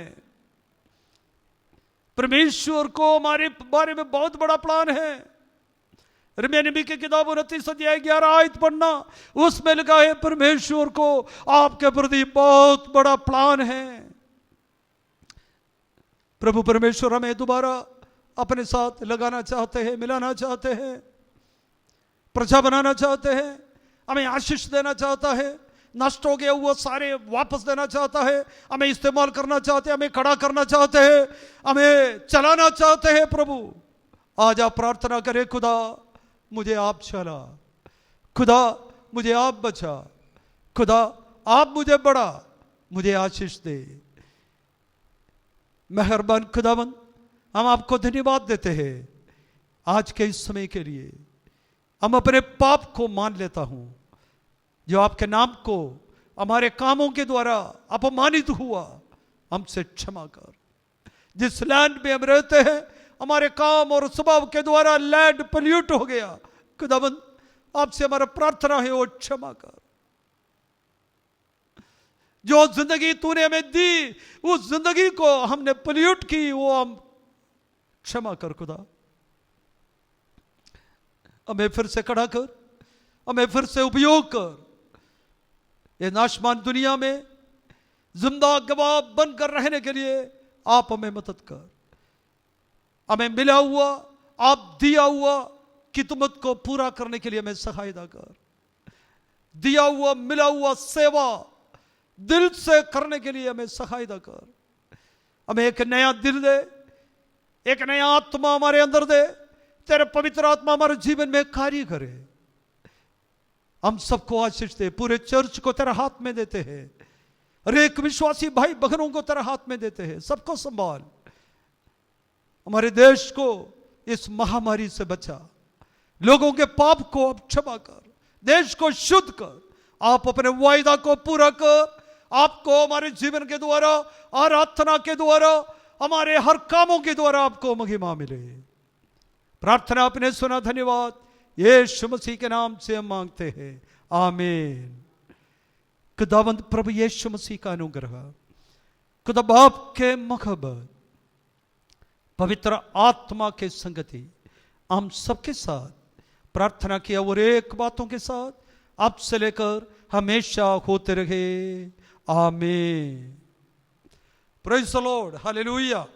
Speaker 3: परमेश्वर को हमारे बारे में बहुत बड़ा प्लान है। यिर्मयाह नबी की किताब 29 अध्याय 11 आयत पढ़ना, उसमें लिखा है परमेश्वर को आपके प्रति बहुत बड़ा प्लान है। प्रभु परमेश्वर हमें दोबारा अपने साथ लगाना चाहते हैं, मिलाना चाहते हैं, प्रजा बनाना चाहते हैं, हमें आशीष देना चाहता है, नष्ट हो गया हुआ सारे वापस देना चाहता है, हमें इस्तेमाल करना चाहते हैं, हमें खड़ा करना चाहते हैं, हमें चलाना चाहते हैं। प्रभु आज आप प्रार्थना करें, खुदा मुझे आप चला, खुदा मुझे आप बचा, खुदा आप मुझे बढ़ा, मुझे आशीष दे। मेहरबान खुदावंद, हम आपको धन्यवाद देते हैं आज के इस समय के लिए, हम अपने पाप को मान लेता हूं, जो आपके नाम को हमारे कामों के द्वारा अपमानित हुआ, हमसे क्षमा कर। जिस लैंड में हम रहते हैं, हमारे काम और स्वभाव के द्वारा लैंड पोल्यूट हो गया। खुदाबंद, आपसे हमारा प्रार्थना है, वो क्षमा कर। जो जिंदगी तूने हमें दी, उस जिंदगी को हमने पोल्यूट की, वो हम क्षमा कर खुदा। हमें फिर से खड़ा कर, हमें फिर से उपयोग कर। ये नाशमान दुनिया में जिंदा गवाह बनकर रहने के लिए आप हमें मदद कर। हमें मिला हुआ, आप दिया हुआ कितमत को पूरा करने के लिए हमें सहायता कर। दिया हुआ, मिला हुआ सेवा दिल से करने के लिए हमें सहायता कर। हमें एक नया दिल दे, एक नया आत्मा हमारे अंदर दे। तेरे पवित्र आत्मा हमारे जीवन में कार्य करे। हम सबको आशीष दे। पूरे चर्च को तेरे हाथ में देते हैं, हर एक विश्वासी भाई बहनों को तेरे हाथ में देते हैं। सबको संभाल। हमारे देश को इस महामारी से बचा। लोगों के पाप को अब क्षमा कर, देश को शुद्ध कर। आप अपने वायदा को पूरा कर। आपको हमारे जीवन के द्वारा, आराधना के द्वारा, हमारे हर कामों के द्वारा आपको महिमा मिले। प्रार्थना आपने सुना, धन्यवाद। यीशु मसीह के नाम से हम मांगते हैं, आमीन। खुदावंद प्रभु यीशु मसीह का अनुग्रह, खुदा बाप के मोहब्बत, पवित्र आत्मा के संगति हम सबके साथ, प्रार्थना किया और एक बातों के साथ अब से लेकर हमेशा होते रहे, आमीन। Praise the Lord, hallelujah.